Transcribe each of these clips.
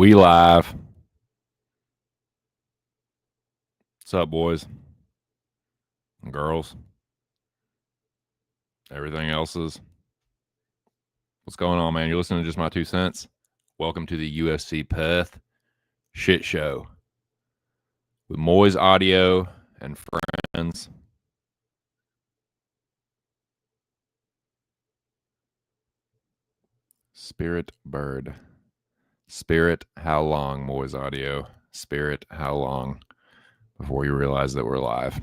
We live. What's up, boys and girls? Everything else is. What's going on, man? You're listening to Just My 2 Cents. Welcome to the USC Perth shit show with Moiz Audio and friends. Spirit Bird. Spirit, how long, Moiz Audio? Spirit, how long before you realize that we're live?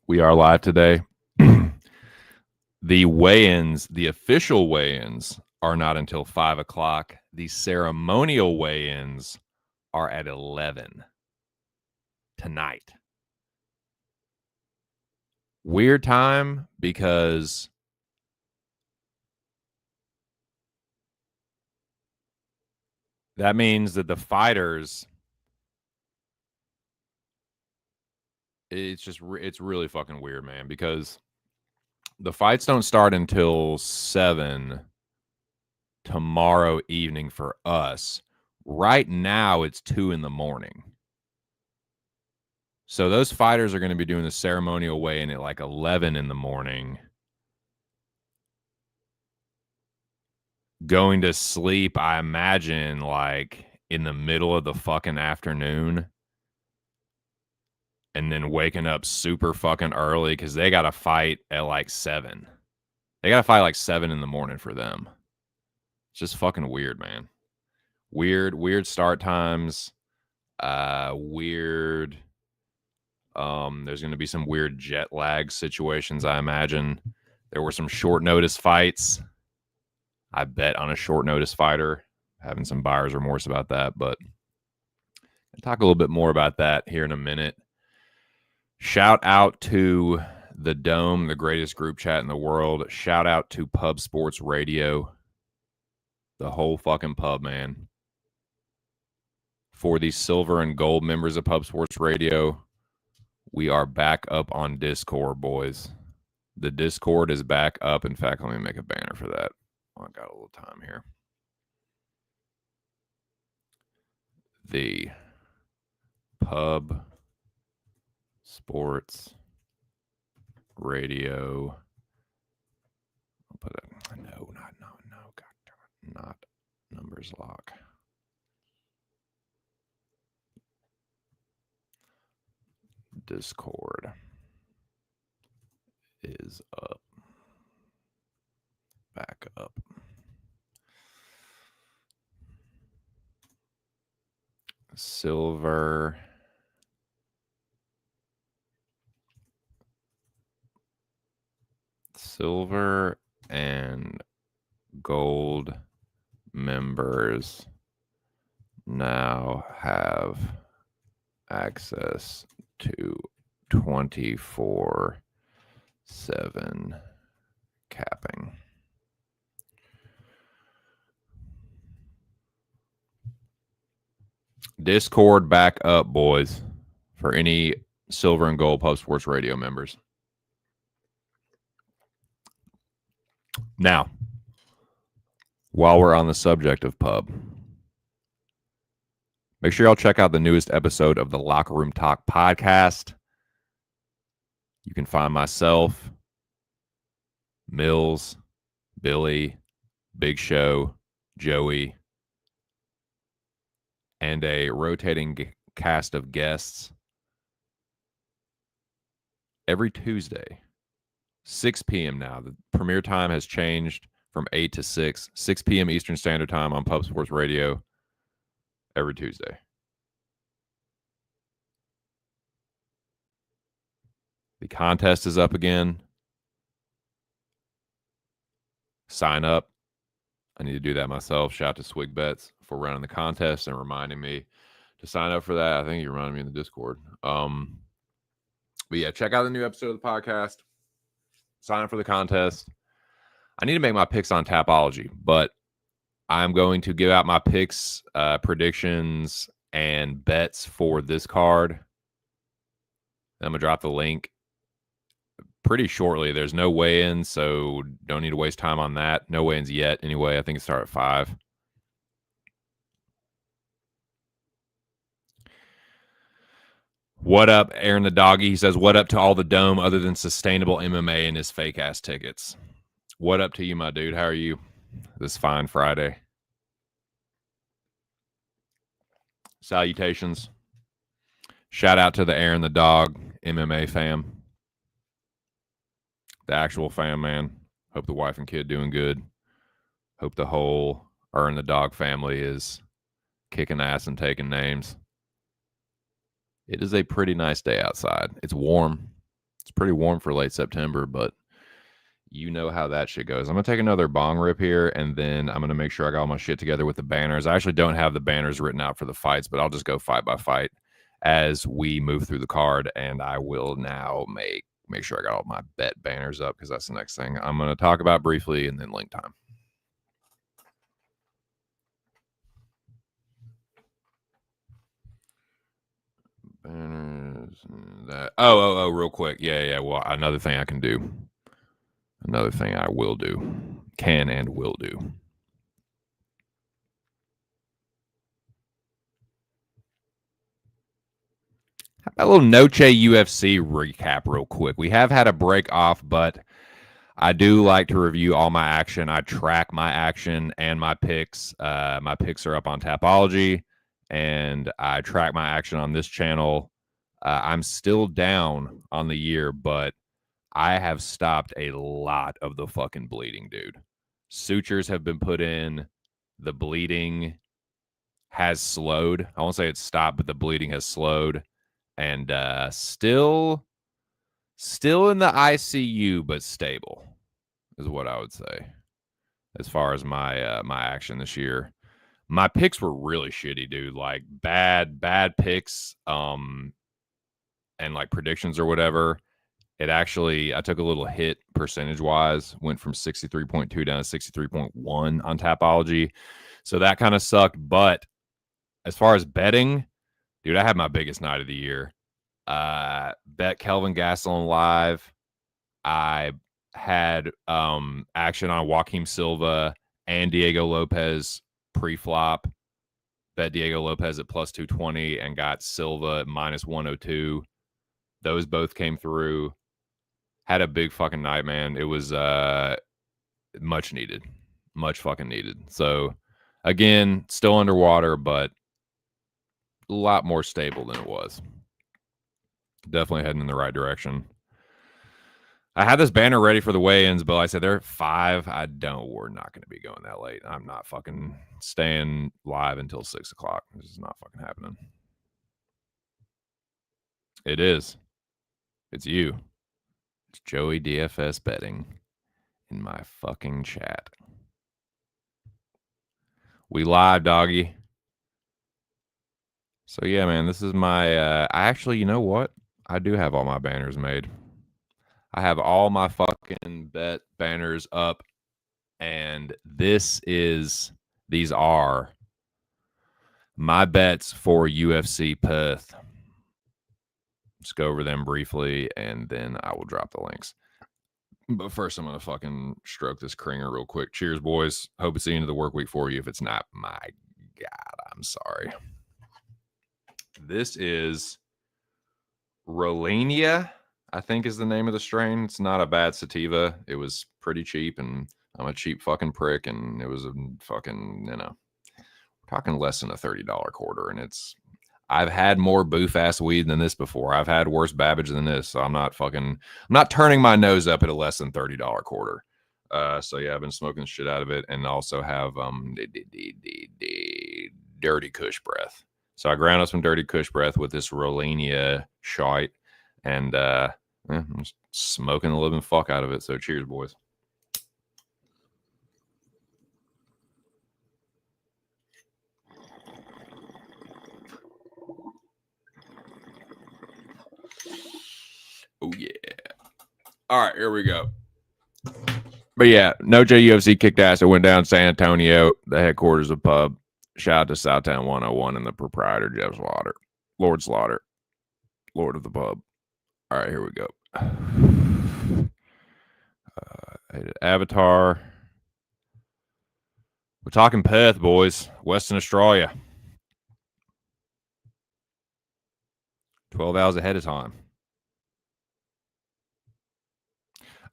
We are live today. The weigh-ins, the official weigh-ins, are not until 5 o'clock. The ceremonial weigh-ins are at 11 tonight. Weird time because that means that the fighters, it's really fucking weird, man, because the fights don't start until 7 tomorrow evening for us. Right now, it's 2 in the morning. So those fighters are going to be doing the ceremonial weigh-in at like 11 in the morning. Going to sleep, I imagine, like in the middle of the fucking afternoon. And then waking up super fucking early because they got to fight at like 7. They got to fight like 7 in the morning for them. It's just fucking weird, man. Weird start times. Weird. There's going to be some weird jet lag situations, I imagine. There were some short notice fights. I bet on a short notice fighter. Having some buyer's remorse about that, but I'll talk a little bit more about that here in a minute. Shout out to the Dome, the greatest group chat in the world. Shout out to Pub Sports Radio. The whole fucking pub, man. For the silver and gold members of Pub Sports Radio, we are back up on Discord, boys. The Discord is back up. In fact, let me make a banner for that. I got a little time here. The Pub Sports Radio. I'll put it. No, God, not numbers lock. Discord is up. Back up. Silver and gold members now have access to 24/7 capping. Discord back up, boys, for any silver and gold Pub Sports Radio members. Now, while we're on the subject of pub, make sure y'all check out the newest episode of the Locker Room Talk podcast. You can find myself, Mills, Billy, Big Show, Joey, and a rotating cast of guests every Tuesday, 6 p.m. now. The premiere time has changed from 8 to 6 p.m. Eastern Standard Time on Pub Sports Radio every Tuesday. The contest is up again. Sign up. I need to do that myself. Shout out to Swig Bets for running the contest and reminding me to sign up for that. I think you reminded me in the Discord. But yeah, check out the new episode of the podcast. Sign up for the contest. I need to make my picks on Tapology, but I'm going to give out my picks, predictions, and bets for this card. I'm going to drop the link pretty shortly. There's no weigh-ins, so don't need to waste time on that. No weigh-ins yet. Anyway, I think it starts at 5. What up, Aaron the Doggy? He says, what up to all the dome other than sustainable MMA and his fake-ass tickets? What up to you, my dude? How are you this fine Friday? Salutations. Shout out to the Aaron the Dog MMA fam. The actual fam, man. Hope the wife and kid doing good. Hope the whole Aaron the Dog family is kicking ass and taking names. It is a pretty nice day outside. It's warm. It's pretty warm for late September, but you know how that shit goes. I'm going to take another bong rip here, and then I'm going to make sure I got all my shit together with the banners. I actually don't have the banners written out for the fights, but I'll just go fight by fight as we move through the card, and I will now make sure I got all my bet banners up because that's the next thing I'm going to talk about briefly, and then link time. Banners. That. Oh, real quick. Yeah. Well, another thing I can do. Another thing I will do. Can and will do. A little Noche UFC recap real quick. We have had a break off, but I do like to review all my action. I track my action and my picks. My picks are up on Tapology, and I track my action on this channel. I'm still down on the year, but I have stopped a lot of the fucking bleeding, dude. Sutures have been put in. The bleeding has slowed. I won't say it's stopped, but the bleeding has slowed. And still in the ICU, but stable is what I would say as far as my my action this year. My picks were really shitty, dude. Like bad picks, and like predictions or whatever. It actually, I took a little hit percentage wise, went from 63.2 down to 63.1 on Tapology. So that kind of sucked. But as far as betting, dude, I had my biggest night of the year. Bet Kelvin Gastelum live. I had action on Joaquim Silva and Diego Lopez pre-flop. Bet Diego Lopez at plus 220 and got Silva at minus 102. Those both came through. Had a big fucking night, man. It was much needed. Much fucking needed. So, again, still underwater, but a lot more stable than it was. Definitely heading in the right direction. I had this banner ready for the weigh-ins, but like I said, they're at 5. We're not going to be going that late. I'm not fucking staying live until 6 o'clock. This is not fucking happening. It is. It's you. It's Joey DFS betting in my fucking chat. We live, doggy. So yeah, man, this is my I actually, you know what? I do have all my banners made. I have all my fucking bet banners up, and these are my bets for UFC Perth. Just go over them briefly, and then I will drop the links. But first, I'm going to fucking stroke this cringer real quick. Cheers, boys. Hope it's the end of the work week for you. If it's not, my God, I'm sorry. This is Rolania, I think is the name of the strain. It's not a bad sativa. It was pretty cheap, and I'm a cheap fucking prick, and it was a fucking, we're talking less than a $30 quarter, and I've had more boof-ass weed than this before. I've had worse Babbage than this, so I'm not turning my nose up at a less than $30 quarter. So yeah, I've been smoking the shit out of it, and also have Dirty Kush Breath. So I ground up some Dirty Kush Breath with this Rolania shite, and I'm just smoking the living fuck out of it. So cheers, boys. Oh, yeah. All right, here we go. But yeah, No J UFC kicked ass. It went down San Antonio, the headquarters of pub. Shout out to Southtown 101 and the proprietor, Jeff Slaughter. Lord Slaughter. Lord of the pub. All right, here we go. Avatar. We're talking Perth, boys. Western Australia. 12 hours ahead of time.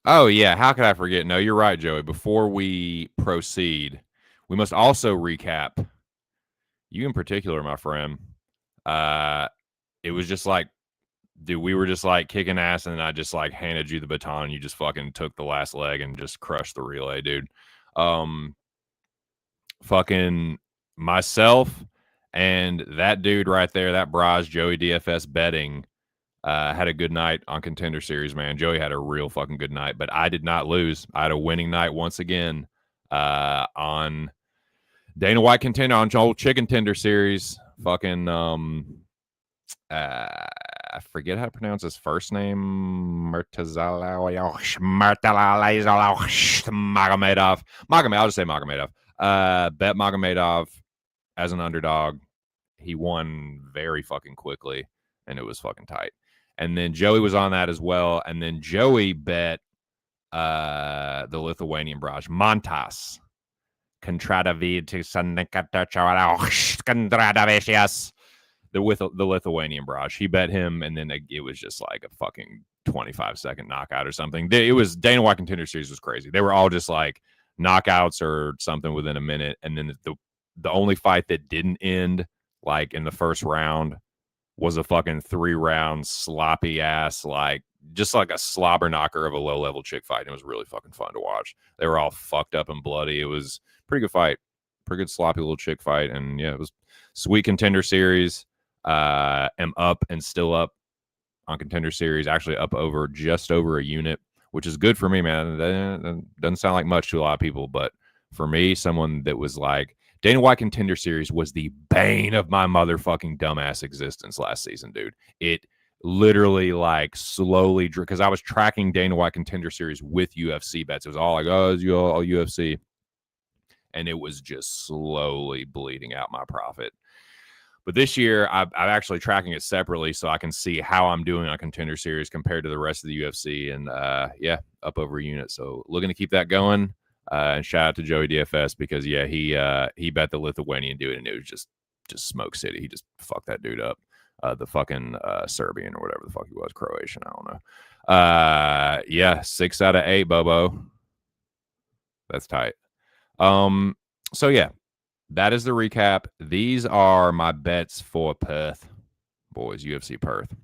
Oh, yeah. How could I forget? No, you're right, Joey. Before we proceed, we must also recap. You in particular, my friend. It was just like, dude, we were just like kicking ass, and then I just like handed you the baton. And you just fucking took the last leg and just crushed the relay, dude. Fucking myself and that dude right there, that Braz Joey DFS betting, had a good night on Contender Series, man. Joey had a real fucking good night, but I did not lose. I had a winning night once again on Dana White Contender, on old Chicken Tender Series. Fucking I forget how to pronounce his first name. Magomedov. I'll just say Magomedov. Bet Magomedov as an underdog. He won very fucking quickly, and it was fucking tight. And then Joey was on that as well. And then Joey bet the Lithuanian Braj. Montas. With the Lithuanian Braj. He bet him, and then it was just like a fucking 25-second knockout or something. It was Dana White Contender Series was crazy. They were all just like knockouts or something within a minute. And then the only fight that didn't end like in the first round was a fucking 3-round sloppy ass, like just like a slobber knocker of a low level chick fight. It was really fucking fun to watch. They were all fucked up and bloody. It was a pretty good fight, pretty good sloppy little chick fight. And yeah, it was sweet Contender Series. Am up and still up on Contender Series, actually up over just over a unit, which is good for me, man. That doesn't sound like much to a lot of people, but for me, someone that was like, Dana White Contender Series was the bane of my motherfucking dumbass existence last season, dude. It literally like slowly, because I was tracking Dana White Contender Series with UFC bets. It was all like, oh, it's all UFC. And it was just slowly bleeding out my profit. But this year, I'm actually tracking it separately so I can see how I'm doing on Contender Series compared to the rest of the UFC. And yeah, up over a unit. So looking to keep that going. And shout out to Joey DFS because, yeah, he bet the Lithuanian dude, and it was just smoke city. He just fucked that dude up. The fucking Serbian or whatever the fuck he was, Croatian, I don't know. Yeah, 6 out of 8, Bobo. That's tight. So yeah, that is the recap. These are my bets for Perth, boys. UFC Perth.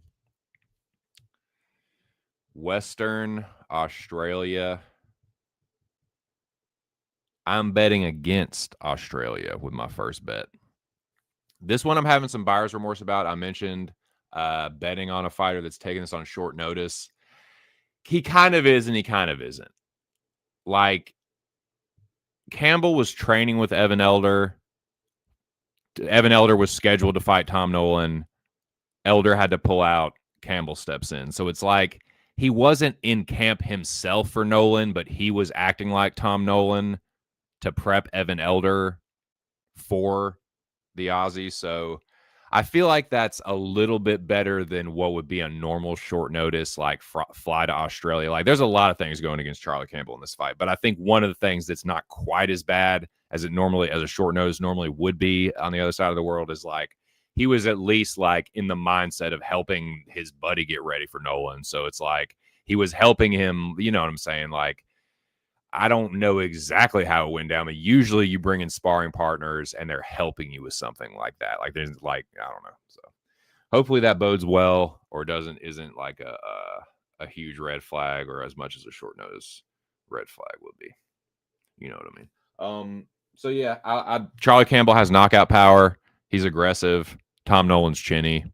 Western Australia. I'm betting against Australia with my first bet. This one I'm having some buyer's remorse about. I mentioned betting on a fighter that's taking this on short notice. He kind of is and he kind of isn't. Like, Campbell was training with Evan Elder. Evan Elder was scheduled to fight Tom Nolan. Elder had to pull out. Campbell steps in. So it's like he wasn't in camp himself for Nolan, but he was acting like Tom Nolan to prep Evan Elder for the Aussie. So I feel like that's a little bit better than what would be a normal short notice, like fly to Australia. Like, there's a lot of things going against Charlie Campbell in this fight, but I think one of the things that's not quite as bad as it normally, as a short notice normally would be on the other side of the world, is like he was at least like in the mindset of helping his buddy get ready for Nolan. So it's like he was helping him, you know what I'm saying? Like, I don't know exactly how it went down, but usually you bring in sparring partners and they're helping you with something like that. Like, there's like, I don't know. So hopefully that bodes well, or isn't like a huge red flag, or as much as a short notice red flag would be. You know what I mean? So yeah, Charlie Campbell has knockout power. He's aggressive. Tom Nolan's chinny.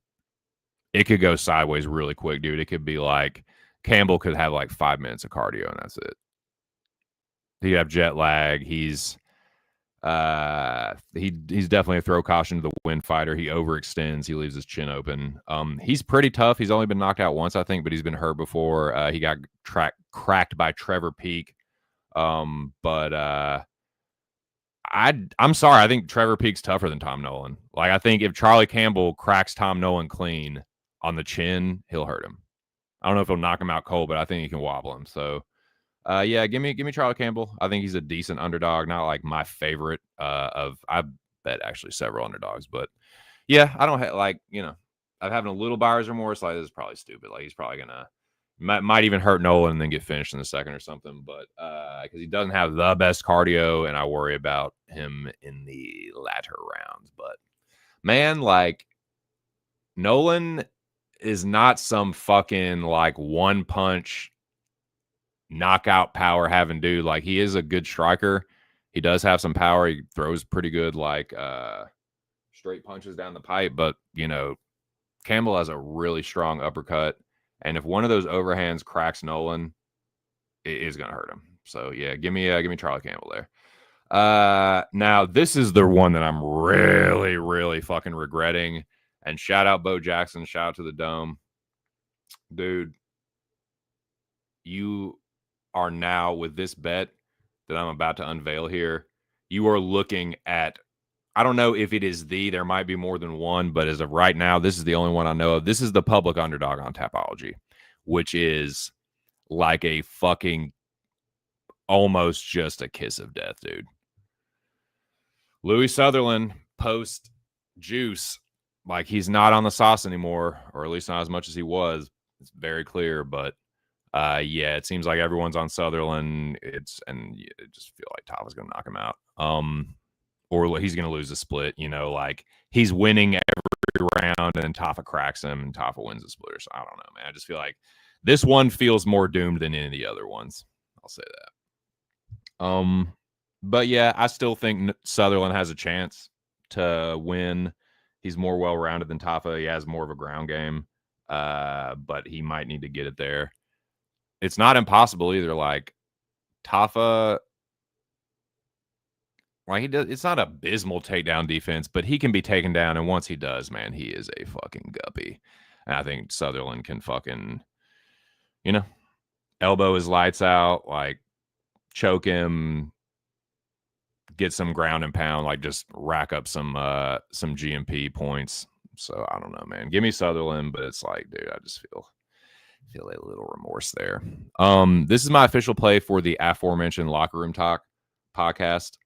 It could go sideways really quick, dude. It could be like Campbell could have like 5 minutes of cardio and that's it. He'd have jet lag. He's definitely a throw caution to the wind fighter. He overextends. He leaves his chin open. He's pretty tough. He's only been knocked out once, I think, but he's been hurt before. He got cracked by Trevor Peek. I'm sorry. I think Trevor Peek's tougher than Tom Nolan. Like, I think if Charlie Campbell cracks Tom Nolan clean on the chin, he'll hurt him. I don't know if he'll knock him out cold, but I think he can wobble him. So Yeah, give me Charlie Campbell. I think he's a decent underdog, not like my favorite. I bet actually several underdogs, but yeah, I don't I'm having a little buyer's remorse. Like this is probably stupid. Like he's probably gonna might even hurt Nolan and then get finished in the second or something. But because he doesn't have the best cardio, and I worry about him in the latter rounds. But man, like Nolan is not some fucking like one punch knockout power having dude. Like he is a good striker. He does have some power. He throws pretty good like straight punches down the pipe, but Campbell has a really strong uppercut. And if one of those overhands cracks Nolan, it is gonna hurt him. So yeah, give me Charlie Campbell there. Now this is the one that I'm really, really fucking regretting. And shout out Bo Jackson, shout out to the Dome. Dude, you are now with this bet that I'm about to unveil here. You are looking at, I don't know if it is there might be more than one, but as of right now, this is the only one I know of. This is the public underdog on Tapology, which is like a fucking almost just a kiss of death, dude. Louis Sutherland post juice, like he's not on the sauce anymore, or at least not as much as he was. It's very clear, but yeah, it seems like everyone's on Sutherland. I just feel like Tafa's gonna knock him out. Or he's gonna lose a split. Like he's winning every round, and then Tafa cracks him, and Tafa wins the split. So I don't know, man. I just feel like this one feels more doomed than any of the other ones. I'll say that. But yeah, I still think Sutherland has a chance to win. He's more well-rounded than Tafa. He has more of a ground game, but he might need to get it there. It's not impossible either. Like Tafa, like he does. It's not abysmal takedown defense, but he can be taken down. And once he does, man, he is a fucking guppy. And I think Sutherland can fucking, elbow his lights out, like choke him, get some ground and pound, like just rack up some GMP points. So I don't know, man. Give me Sutherland, but it's like, dude, I just feel a little remorse there. This is my official play for the aforementioned Locker Room Talk podcast.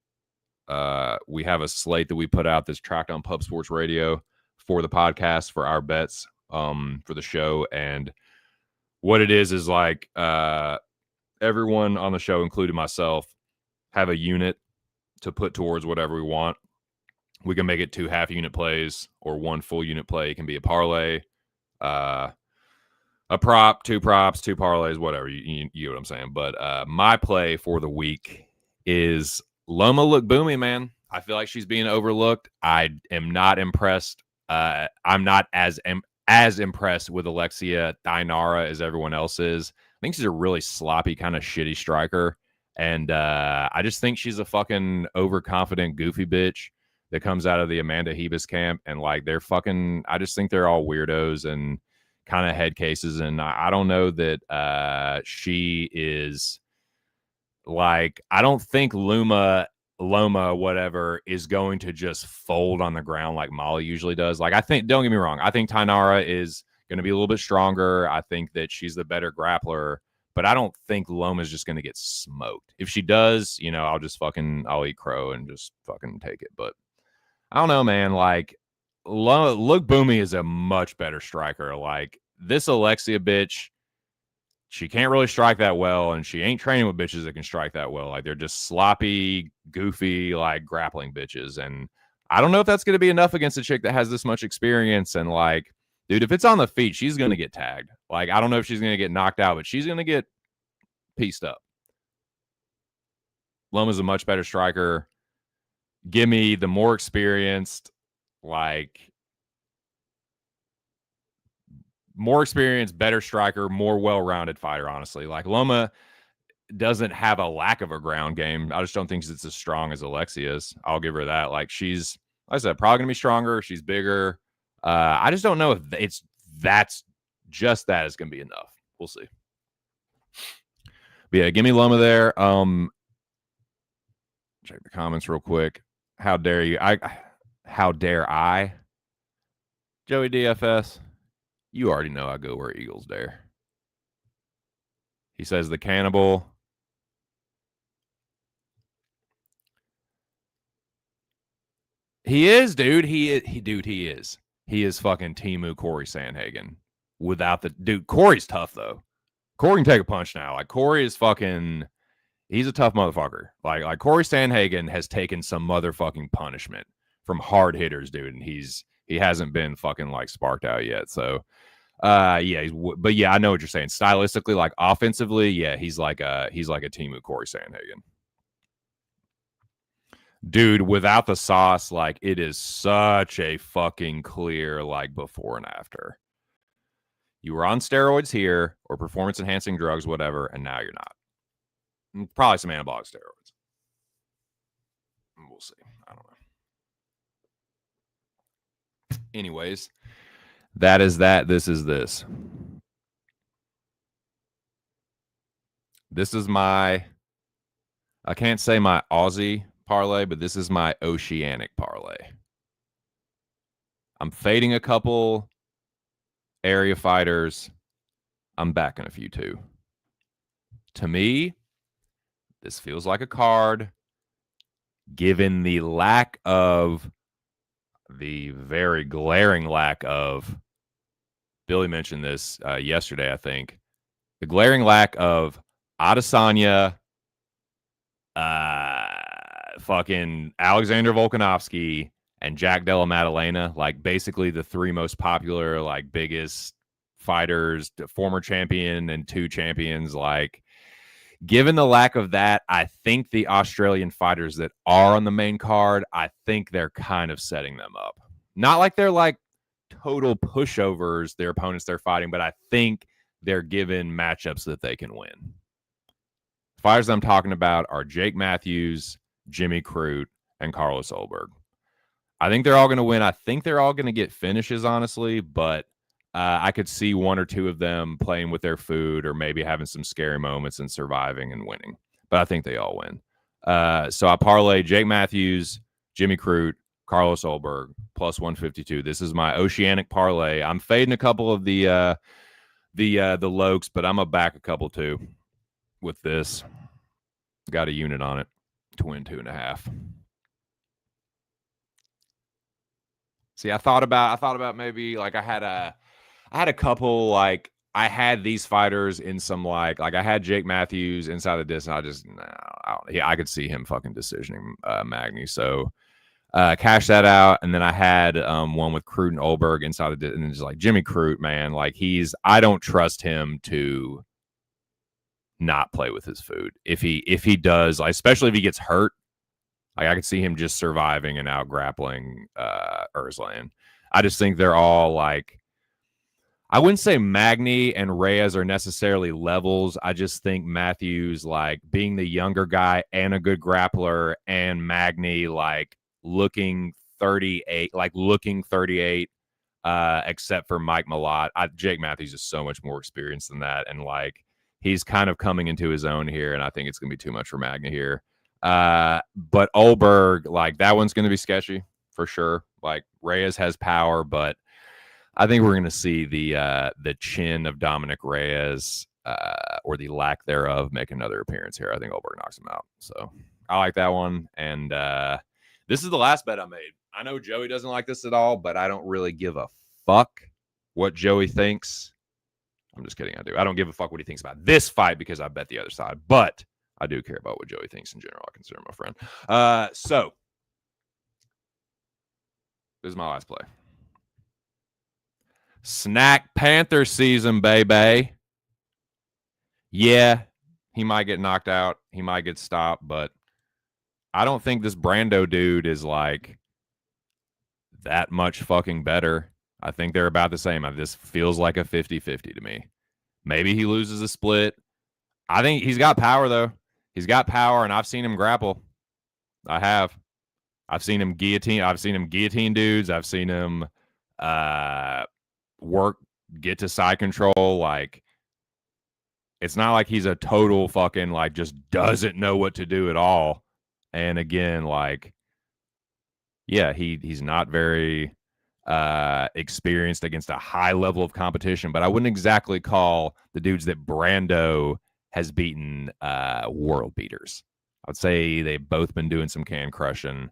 We have a slate that we put out that's tracked on Pub Sports Radio for the podcast for our bets for the show. And what it is like everyone on the show, including myself, have a unit to put towards whatever we want. We can make it 2 half-unit plays or 1 full unit play. It can be a parlay, a prop, 2 props, 2 parlays, whatever. You know what I'm saying. But my play for the week is Loma Lookboonmee, man. I feel like she's being overlooked. I am not impressed. I'm not as impressed with Alexia Dainara as everyone else is. I think she's a really sloppy, kind of shitty striker. And I just think she's a fucking overconfident, goofy bitch that comes out of the Amanda Hebus camp. And like I just think they're all weirdos and kind of head cases. And I don't know that she is like, I don't think Loma, whatever, is going to just fold on the ground like Molly usually does. Like, don't get me wrong, I think Tainara is going to be a little bit stronger. I think that she's the better grappler, but I don't think Loma's just going to get smoked. If she does, I'll eat crow and just fucking take it. But I don't know, man. Like, Lookboonmee is a much better striker. Like, this Alexia bitch, she can't really strike that well, and she ain't training with bitches that can strike that well. Like, they're just sloppy, goofy, like, grappling bitches. And I don't know if that's going to be enough against a chick that has this much experience. And, like, dude, if it's on the feet, she's going to get tagged. Like, I don't know if she's going to get knocked out, but she's going to get pieced up. Loma's a much better striker. Give me the more experienced, better striker, more well-rounded fighter, honestly. Like, Loma doesn't have a lack of a ground game. I just don't think it's as strong as Alexia's. I'll give her that. Like, she's, like I said, probably going to be stronger. She's bigger. I just don't know if that's just that is going to be enough. We'll see. But yeah, give me Loma there. Check the comments real quick. How dare you? How dare I? Joey DFS. You already know I go where Eagles dare. He says the cannibal He is, dude. He is. He is fucking Timu Corey Sandhagen. Without the dude, Corey's tough though. Corey can take a punch now. Like Corey is fucking. He's a tough motherfucker. Like Corey Sandhagen has taken some motherfucking punishment from hard hitters, dude, and he hasn't been fucking like sparked out yet. So, yeah, but yeah, I know what you're saying. Stylistically, like offensively, yeah, he's like a Timu Corey Sandhagen. Dude, without the sauce, like it is such a fucking clear like before and after. You were on steroids here or performance enhancing drugs, whatever, and now you're not. Probably some anabolic steroids. We'll see. I don't know. Anyways, that is that. This is this. This is my, I can't say my Aussie parlay, but this is my oceanic parlay. I'm fading a couple area fighters. I'm backing a few too. To me, this feels like a card, given the very glaring lack of, Billy mentioned this yesterday, I think, the glaring lack of Adesanya, fucking Alexander Volkanovski, and Jack Della Maddalena, like basically the three most popular, like biggest fighters, former champion and two champions. Like, given the lack of that, I think the Australian fighters that are on the main card, I think they're kind of setting them up. Not like they're like total pushovers, their opponents they're fighting, but I think they're given matchups that they can win. Fighters I'm talking about are Jake Matthews, Jimmy Crute, and Carlos Ulberg. I think they're all going to win. I think they're all going to get finishes, honestly, but I could see one or two of them playing with their food or maybe having some scary moments and surviving and winning. But I think they all win. So I parlay Jake Matthews, Jimmy Crute, Carlos Ulberg, plus 152. This is my oceanic parlay. I'm fading a couple of the Lokes, but I'm going to back a couple too with this. Got a unit on it to win 2.5. See, I thought about maybe like I had a couple, like I had these fighters in some like I had Jake Matthews inside the distance. I could see him fucking decisioning Magny. So cash that out, and then I had one with Crute and Ulberg inside the distance, and just like Jimmy Crute, man, like I don't trust him to not play with his food. If he does, like, especially if he gets hurt, like I could see him just surviving and out grappling Erslan. I just think they're all like, I wouldn't say Magny and Reyes are necessarily levels. I just think Matthews, like being the younger guy and a good grappler, and Magny like looking 38, except for Mike Malott. Jake Matthews is so much more experienced than that, and like he's kind of coming into his own here, and I think it's gonna be too much for Magny here. But Ulberg, like that one's gonna be sketchy for sure. Like Reyes has power, but I think we're going to see the chin of Dominic Reyes or the lack thereof make another appearance here. I think Ulberg knocks him out. So I like that one. And this is the last bet I made. I know Joey doesn't like this at all, but I don't really give a fuck what Joey thinks. I'm just kidding. I do. I don't give a fuck what he thinks about this fight because I bet the other side. But I do care about what Joey thinks in general. I consider him a friend. So this is my last play. Snack Panther season, baby. Yeah, he might get knocked out. He might get stopped, but I don't think this Brando dude is like that much fucking better. I think they're about the same. This feels like a 50-50 to me. Maybe he loses a split. I think he's got power, though. He's got power, and I've seen him grapple. I have. I've seen him guillotine dudes. I've seen him get to side control. Like, it's not like he's a total fucking like just doesn't know what to do at all. And again, like, yeah, he's not very experienced against a high level of competition, but I wouldn't exactly call the dudes that Brando has beaten world beaters. I would say they've both been doing some can crushing.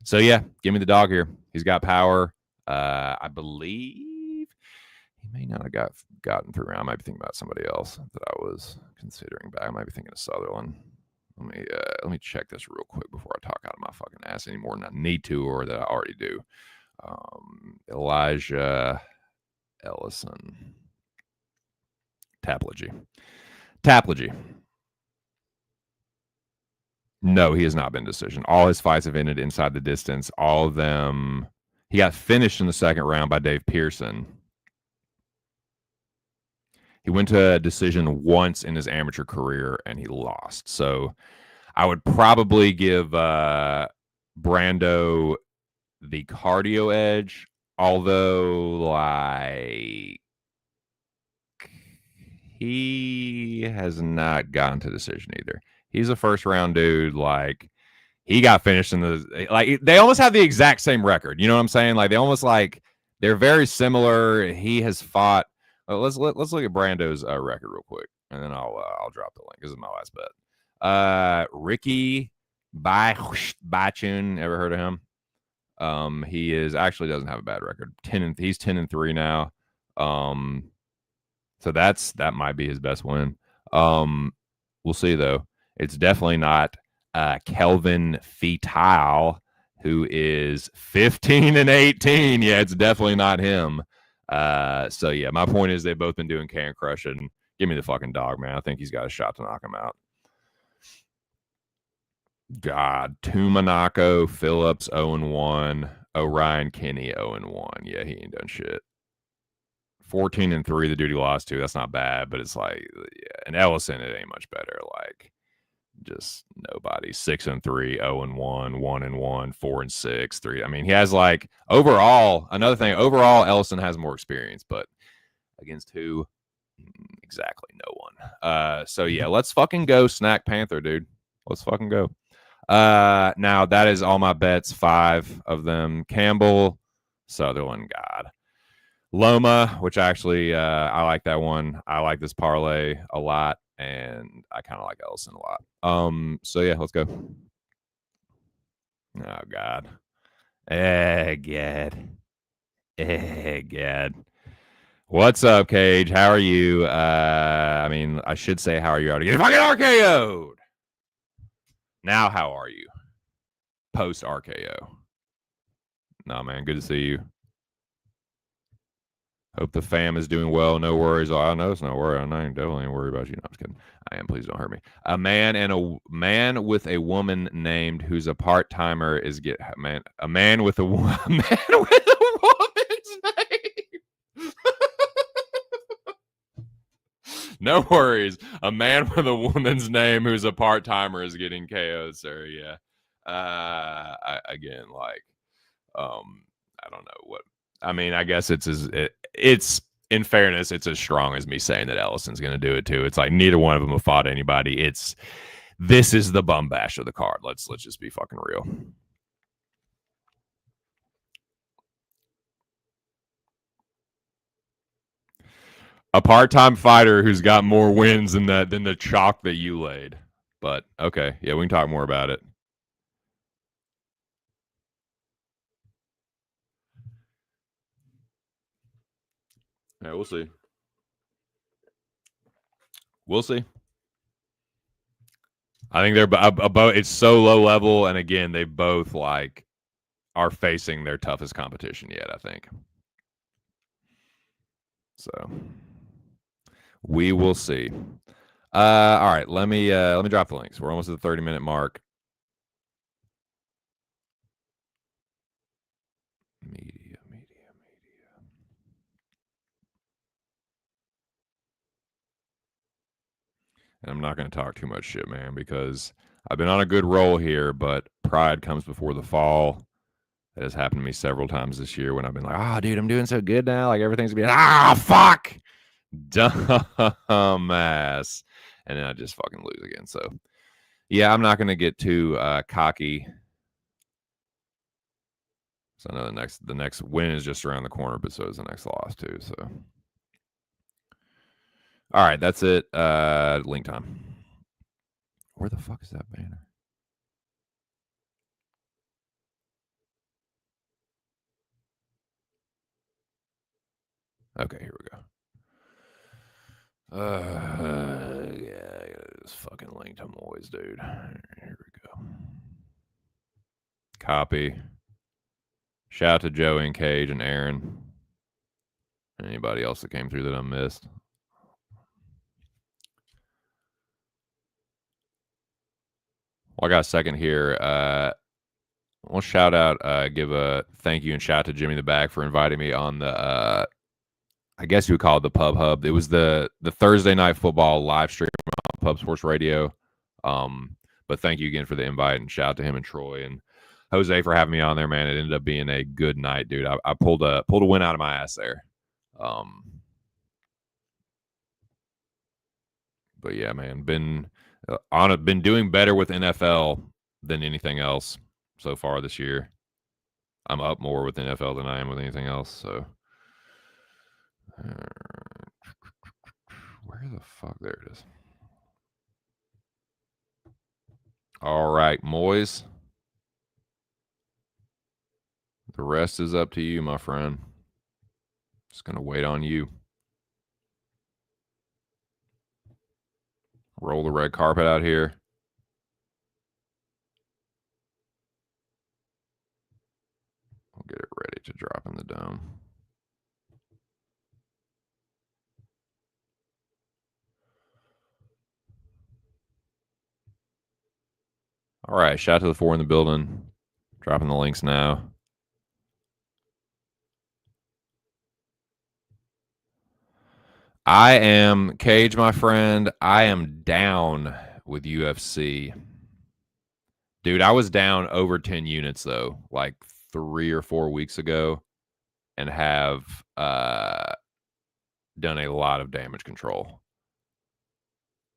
So yeah, give me the dog here. He's got power. I believe he may not have gotten through. I might be thinking about somebody else that I was considering back. I might be thinking of Sutherland. Let me check this real quick before I talk out of my fucking ass any more than I need to or that I already do. Elijah Ellison. Taplogy. No, he has not been decision. All his fights have ended inside the distance. All of them. He got finished in the second round by Dave Pearson. He went to a decision once in his amateur career and he lost. So I would probably give Brando the cardio edge, although like he has not gotten to decision either. He's a first round dude. Like he got finished in the like they almost have the exact same record. You know what I'm saying? Like they almost like they're very similar. He has fought. Let's look at Brando's record real quick, and then I'll drop the link. This is my last bet. Ricky Bachun, ever heard of him? He is actually doesn't have a bad record. He's 10-3 now. So that might be his best win. We'll see though. It's definitely not Kelvin Fetal, who is 15-18. Yeah, it's definitely not him. So yeah, my point is they've both been doing can crushing. Give me the fucking dog, man. I think he's got a shot to knock him out. God, Tumanako, Phillips 0-1, Orion Kenny 0-1. Yeah, he ain't done shit. 14-3, the dude he lost to. That's not bad, but it's like, yeah. And Ellison, it ain't much better. Like, just nobody. 6-3, 0-1, 1-1, 4-6, 3. I mean, he has like overall. Another thing, overall, Ellison has more experience, but against who? Exactly, no one. So yeah, let's fucking go, Snack Panther, dude. Let's fucking go. Now that is all my bets. 5 of them. Campbell, Sutherland, God. Loma, which actually I like that one. I like this parlay a lot, and I kind of like Ellison a lot. So yeah, let's go. Oh God. Gad. What's up, Cage? How are you? I mean, I should say how are you? How to get fucking RKO'd. Now, how are you? Post RKO. No, man, good to see you. Hope the fam is doing well. No worries. I know it's no worry. I know definitely ain't worried about you. No, I'm just kidding. I am. Please don't hurt me. A man with a woman named who's a part timer is a man with a woman's name. No worries. A man with a woman's name who's a part timer is getting KO'd, sir. Yeah. I don't know what. I mean, I guess it's in fairness, it's as strong as me saying that Ellison's going to do it too. It's like neither one of them have fought anybody. This is the bum bash of the card. Let's just be fucking real. A part-time fighter who's got more wins than the chalk that you laid. But okay, yeah, we can talk more about it. Yeah, we'll see. We'll see. I think they're both. It's so low level, and again, they both like are facing their toughest competition yet. I think. So we will see. All right, let me drop the links. We're almost at the 30-minute mark. Media. And I'm not going to talk too much shit, man, because I've been on a good roll here, but pride comes before the fall. That has happened to me several times this year when I've been like, oh, dude, I'm doing so good now. Like everything's being, fuck. Dumbass. And then I just fucking lose again. So, yeah, I'm not going to get too cocky. So, I know the next win is just around the corner, but so is the next loss, too. So, all right, that's it. Link time. Where the fuck is that banner? Okay, here we go. Yeah, I got this fucking link to Moiz, dude. Here we go. Copy. Shout out to Joey and Cage and Aaron. Anybody else that came through that I missed. Well, I got a second here. We'll shout out, give a thank you and shout out to Jimmy the Bag for inviting me on the, I guess you would call it the Pub Hub. It was the Thursday night football live stream on Pub Sports Radio. But thank you again for the invite and shout out to him and Troy and Jose for having me on there, man. It ended up being a good night, dude. I pulled a win out of my ass there. But yeah, man, been doing better with NFL than anything else so far this year. I'm up more with NFL than I am with anything else. So where the fuck? There it is. All right, Moiz. The rest is up to you, my friend. Just gonna wait on you. Roll the red carpet out here. We'll get it ready to drop in the dome. All right, shout out to the 4 in the building. Dropping the links now. I am Cage, my friend. I am down with UFC. Dude, I was down over 10 units though, like 3 or 4 weeks ago, and have done a lot of damage control.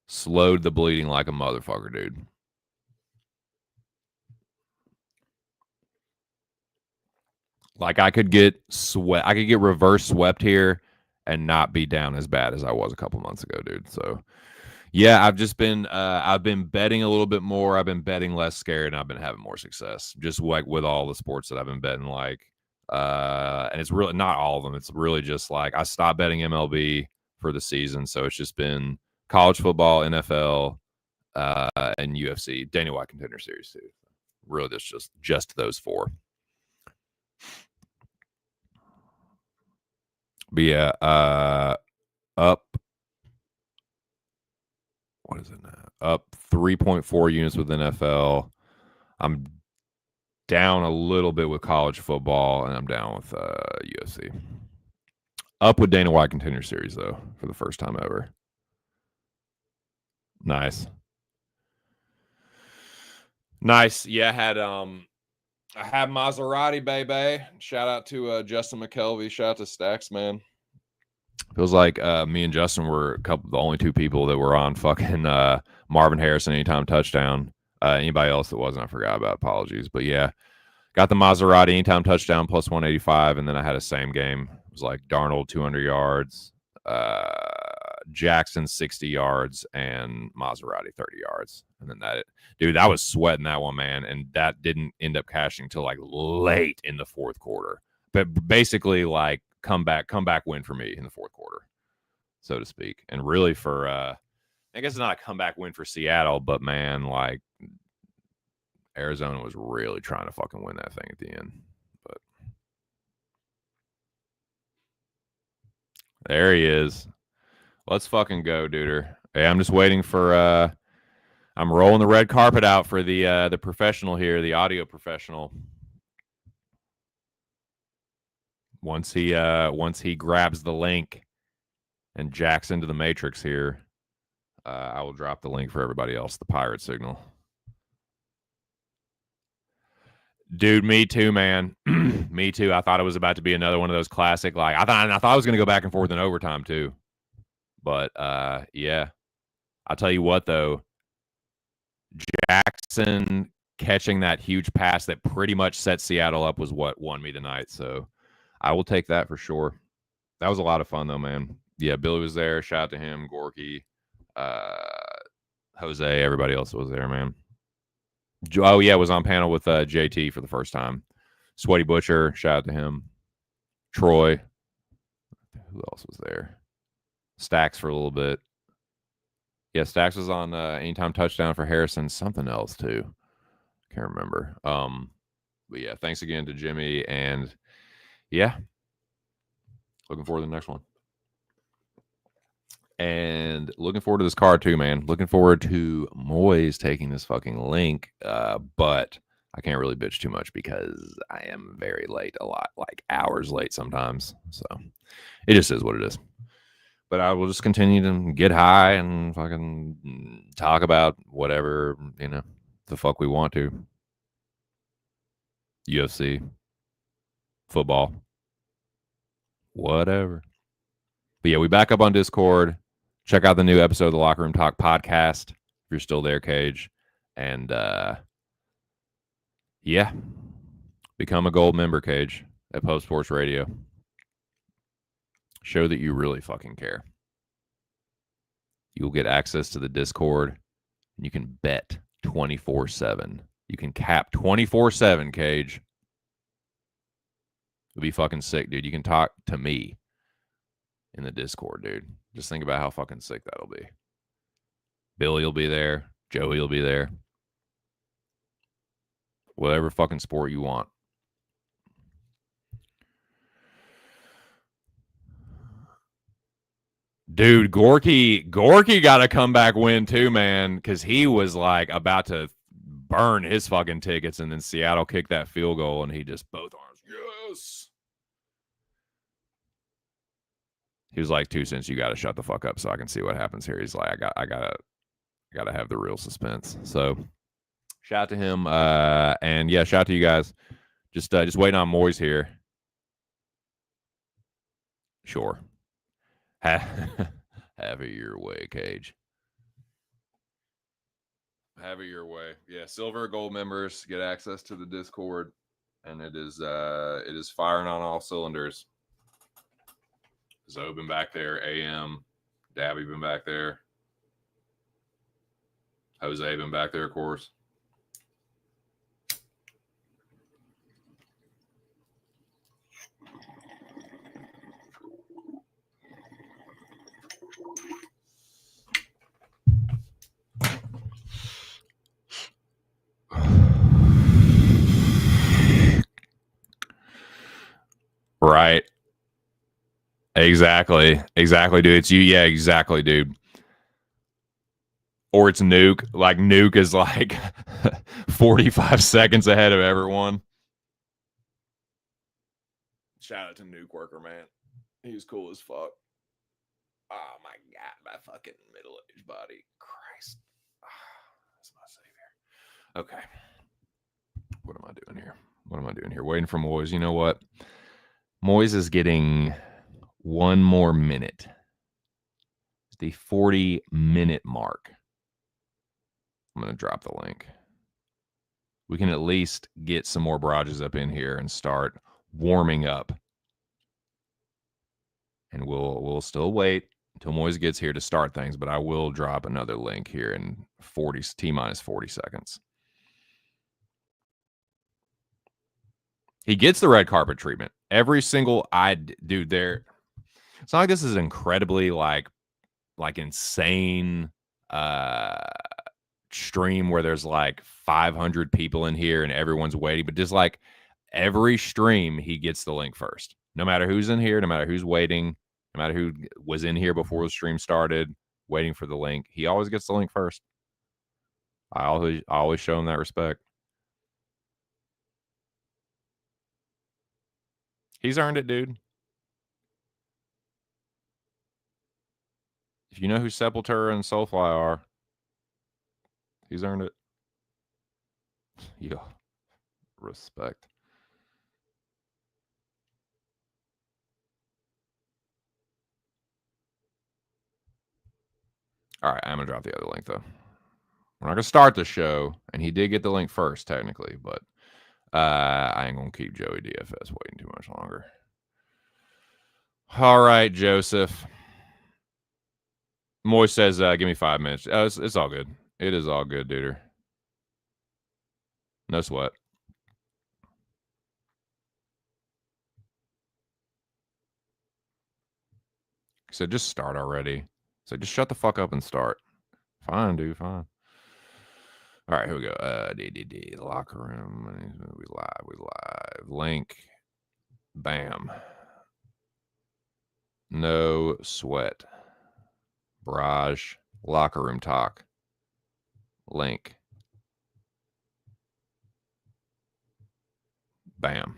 Slowed the bleeding like a motherfucker, dude. Like I could get reverse swept here and not be down as bad as I was a couple months ago, dude. So yeah, I've just been I've been betting a little bit more. I've been betting less scared, and I've been having more success. Just like with all the sports that I've been betting, like and it's really not all of them. It's really just like I stopped betting MLB for the season, so it's just been college football, NFL, and UFC, Dana White Contender Series too. Really, just those 4. But yeah, up. What is it now? Up 3.4 units with NFL. I'm down a little bit with college football, and I'm down with UFC. Up with Dana White Contender Series though for the first time ever. Nice. Yeah, I had Maserati, baby. Shout out to Justin McKelvey. Shout out to Stacks, man. Feels like me and Justin were the only 2 people that were on fucking Marvin Harrison anytime touchdown. Anybody else that wasn't, I forgot about. Apologies. But yeah, got the Maserati anytime touchdown plus 185, and then I had a same game. It was like Darnold 200 yards, Jackson 60 yards, and Maserati 30 yards. And then I was sweating that one, man. And that didn't end up cashing till like late in the 4th quarter. But basically, like comeback win for me in the 4th quarter, so to speak. And really for I guess it's not a comeback win for Seattle, but man, like Arizona was really trying to fucking win that thing at the end. But there he is. Let's fucking go, duder. Hey, I'm just waiting for I'm rolling the red carpet out for the professional here, the audio professional. Once he grabs the link and jacks into the matrix here, I will drop the link for everybody else, the pirate signal. Dude, me too, man. Me too. I thought it was about to be another one of those classic, like I thought I was going to go back and forth in overtime too. But yeah. I'll tell you what though, Jackson catching that huge pass that pretty much set Seattle up was what won me the night. So I will take that for sure. That was a lot of fun though, man. Yeah, Billy was there. Shout out to him, Gorky, Jose, everybody else was there, man. Oh yeah, was on panel with JT for the first time. Sweaty Butcher, shout out to him. Troy. Who else was there? Stacks for a little bit. Yeah, Stacks was on anytime touchdown for Harrison. Something else too. Can't remember. But yeah, thanks again to Jimmy, and yeah, looking forward to the next one. And looking forward to this card too, man. Looking forward to Moiz taking this fucking link. But I can't really bitch too much because I am very late, a lot, like hours late sometimes. So it just is what it is. But I will just continue to get high and fucking talk about whatever, the fuck we want to. UFC, football, whatever. But yeah, we back up on Discord. Check out the new episode of the Locker Room Talk podcast if you're still there, Cage. And yeah, become a gold member, Cage, at Post Sports Radio. Show that you really fucking care. You'll get access to the Discord. And you can bet 24/7. You can cap 24/7, Cage. It'll be fucking sick, dude. You can talk to me in the Discord, dude. Just think about how fucking sick that'll be. Billy will be there. Joey will be there. Whatever fucking sport you want. Dude, Gorky got a comeback win too, man, because he was like about to burn his fucking tickets, and then Seattle kicked that field goal, and he just both arms, yes. He was like, 2 cents, you got to shut the fuck up so I can see what happens here. He's like, I gotta have the real suspense. So shout out to him, and yeah, shout out to you guys. Just waiting on Moiz here. Sure. Have it your way, Cage. Have it your way. Yeah, silver gold members get access to the Discord, and it is firing on all cylinders. Zoe been back there, AM, Dabby been back there, Jose been back there, of course. Right. Exactly, dude. It's you. Yeah, exactly, dude. Or it's Nuke. Like, Nuke is like 45 seconds ahead of everyone. Shout out to Nuke Worker, man. He was cool as fuck. Oh my god, my fucking middle-aged body. Christ. That's my savior. Okay. What am I doing here? Waiting for Moiz. You know what? Moiz is getting one more minute. The 40-minute mark. I'm going to drop the link. We can at least get some more barrages up in here and start warming up. And we'll still wait until Moiz gets here to start things, but I will drop another link here in T-minus 40 seconds. He gets the red carpet treatment. Every single dude there. It's not like this is incredibly like insane stream where there's like 500 people in here and everyone's waiting, but just like every stream he gets the link first. No matter who's in here, no matter who's waiting, no matter who was in here before the stream started waiting for the link, he always gets the link first. I always show him that respect. He's earned it, dude. If you know who Sepultura and Soulfly are, he's earned it. Yeah. Respect. All right, I'm going to drop the other link, though. We're not going to start the show, and he did get the link first, technically, but I ain't going to keep Joey DFS waiting too much longer. All right, Joseph. Moy says, give me 5 minutes. It's all good. It is all good, dude. No sweat. He said, just start already. So just shut the fuck up and start. Fine, dude, fine. All right, here we go. D locker room. We live. Link. Bam. No sweat. Barrage. Locker room talk. Link. Bam.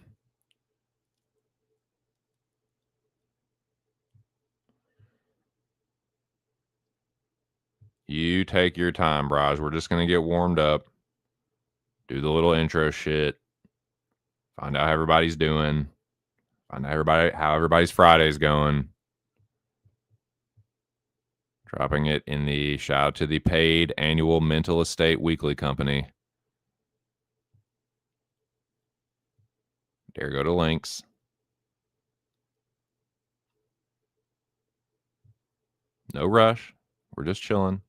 You take your time, Barrage. We're just going to get warmed up. Do the little intro shit. Find out how everybody's doing. Find out how everybody's Friday's going. Dropping it in the shout out to the paid annual Mental Estate Weekly Company. Dare go to links. No rush. We're just chilling.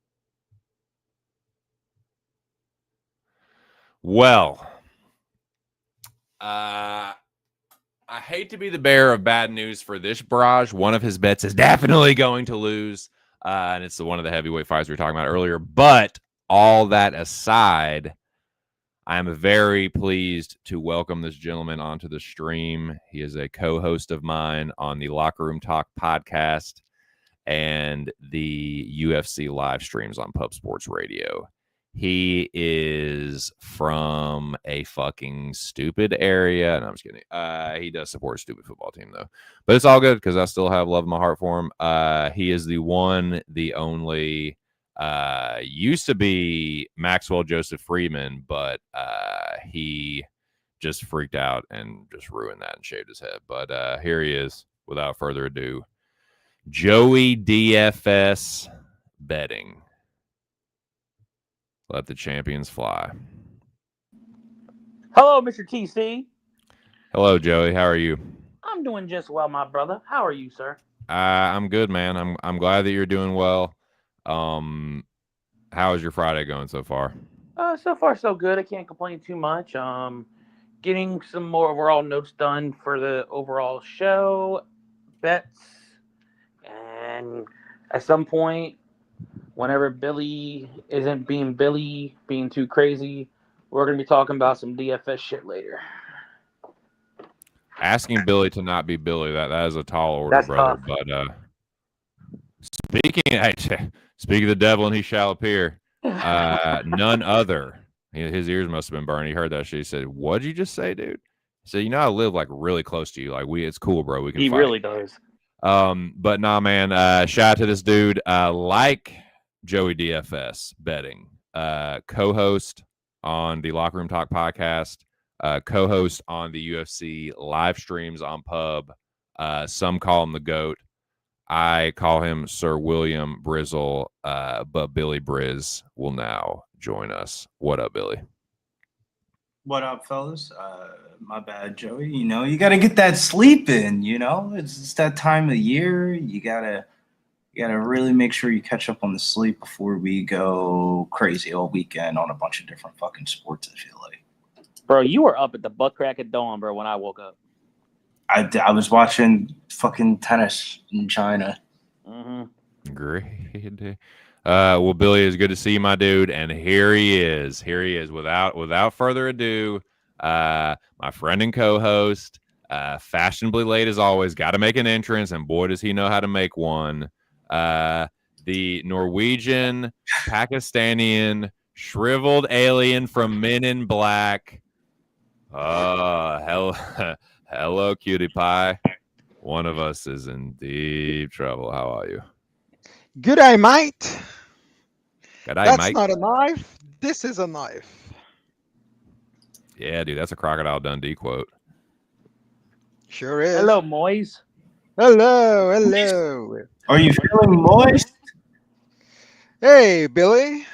Well, I hate to be the bearer of bad news for this Barrage. One of his bets is definitely going to lose. And it's one of the heavyweight fights we were talking about earlier. But all that aside, I am very pleased to welcome this gentleman onto the stream. He is a co-host of mine on the Locker Room Talk podcast and the UFC live streams on Pub Sports Radio. He is from a fucking stupid area. No, I'm just kidding. He does support a stupid football team, though. But it's all good because I still have love in my heart for him. He is the one, the only, used to be Maxwell Joseph Freeman, but he just freaked out and just ruined that and shaved his head. But here he is, without further ado. Joey DFS betting. Let the champions fly. Hello, Mr. TC. Hello, Joey. How are you? I'm doing just well, my brother. How are you, sir? I'm good, man. I'm glad that you're doing well. How is your Friday going so far? So far so good. I can't complain too much. Getting some more overall notes done for the overall show, bets, and at some point, whenever Billy isn't being Billy, being too crazy, we're going to be talking about some DFS shit later. Asking Billy to not be Billy, that is a tall order, That's brother. tough. But speaking of the devil and he shall appear, none other. His ears must have been burned. He heard that shit. He said, "What'd you just say, dude?" He said, "You know, I live like really close to you. Like it's cool, bro. We can He fight." really does. But nah, man. Shout out to this dude. Like Joey DFS betting, co-host on the Locker Room Talk podcast, co-host on the UFC live streams on Pub. Some call him the GOAT. I call him Sir William Brizzle, but Billy Briz will now join us. What up, Billy? What up, fellas? My bad, Joey. You know, you got to get that sleep in, you know? It's that time of year. You gotta really make sure you catch up on the sleep before we go crazy all weekend on a bunch of different fucking sports, I feel like. Bro, you were up at the butt crack of dawn, bro, when I woke up. I was watching fucking tennis in China. Mm-hmm. Great. Well, Billy, it's good to see you, my dude. And here he is. Without further ado, my friend and co-host, fashionably late as always, got to make an entrance, and boy, does he know how to make one. The Norwegian, Pakistani, shriveled alien from Men in Black. Hello, cutie pie. One of us is in deep trouble. How are you? Good day, mate. Good day, That's mate. not a knife. This is a knife. Yeah, dude, that's a Crocodile Dundee quote. Sure is. Hello, Moiz. Hello. Are you feeling moist? Hey, Billy.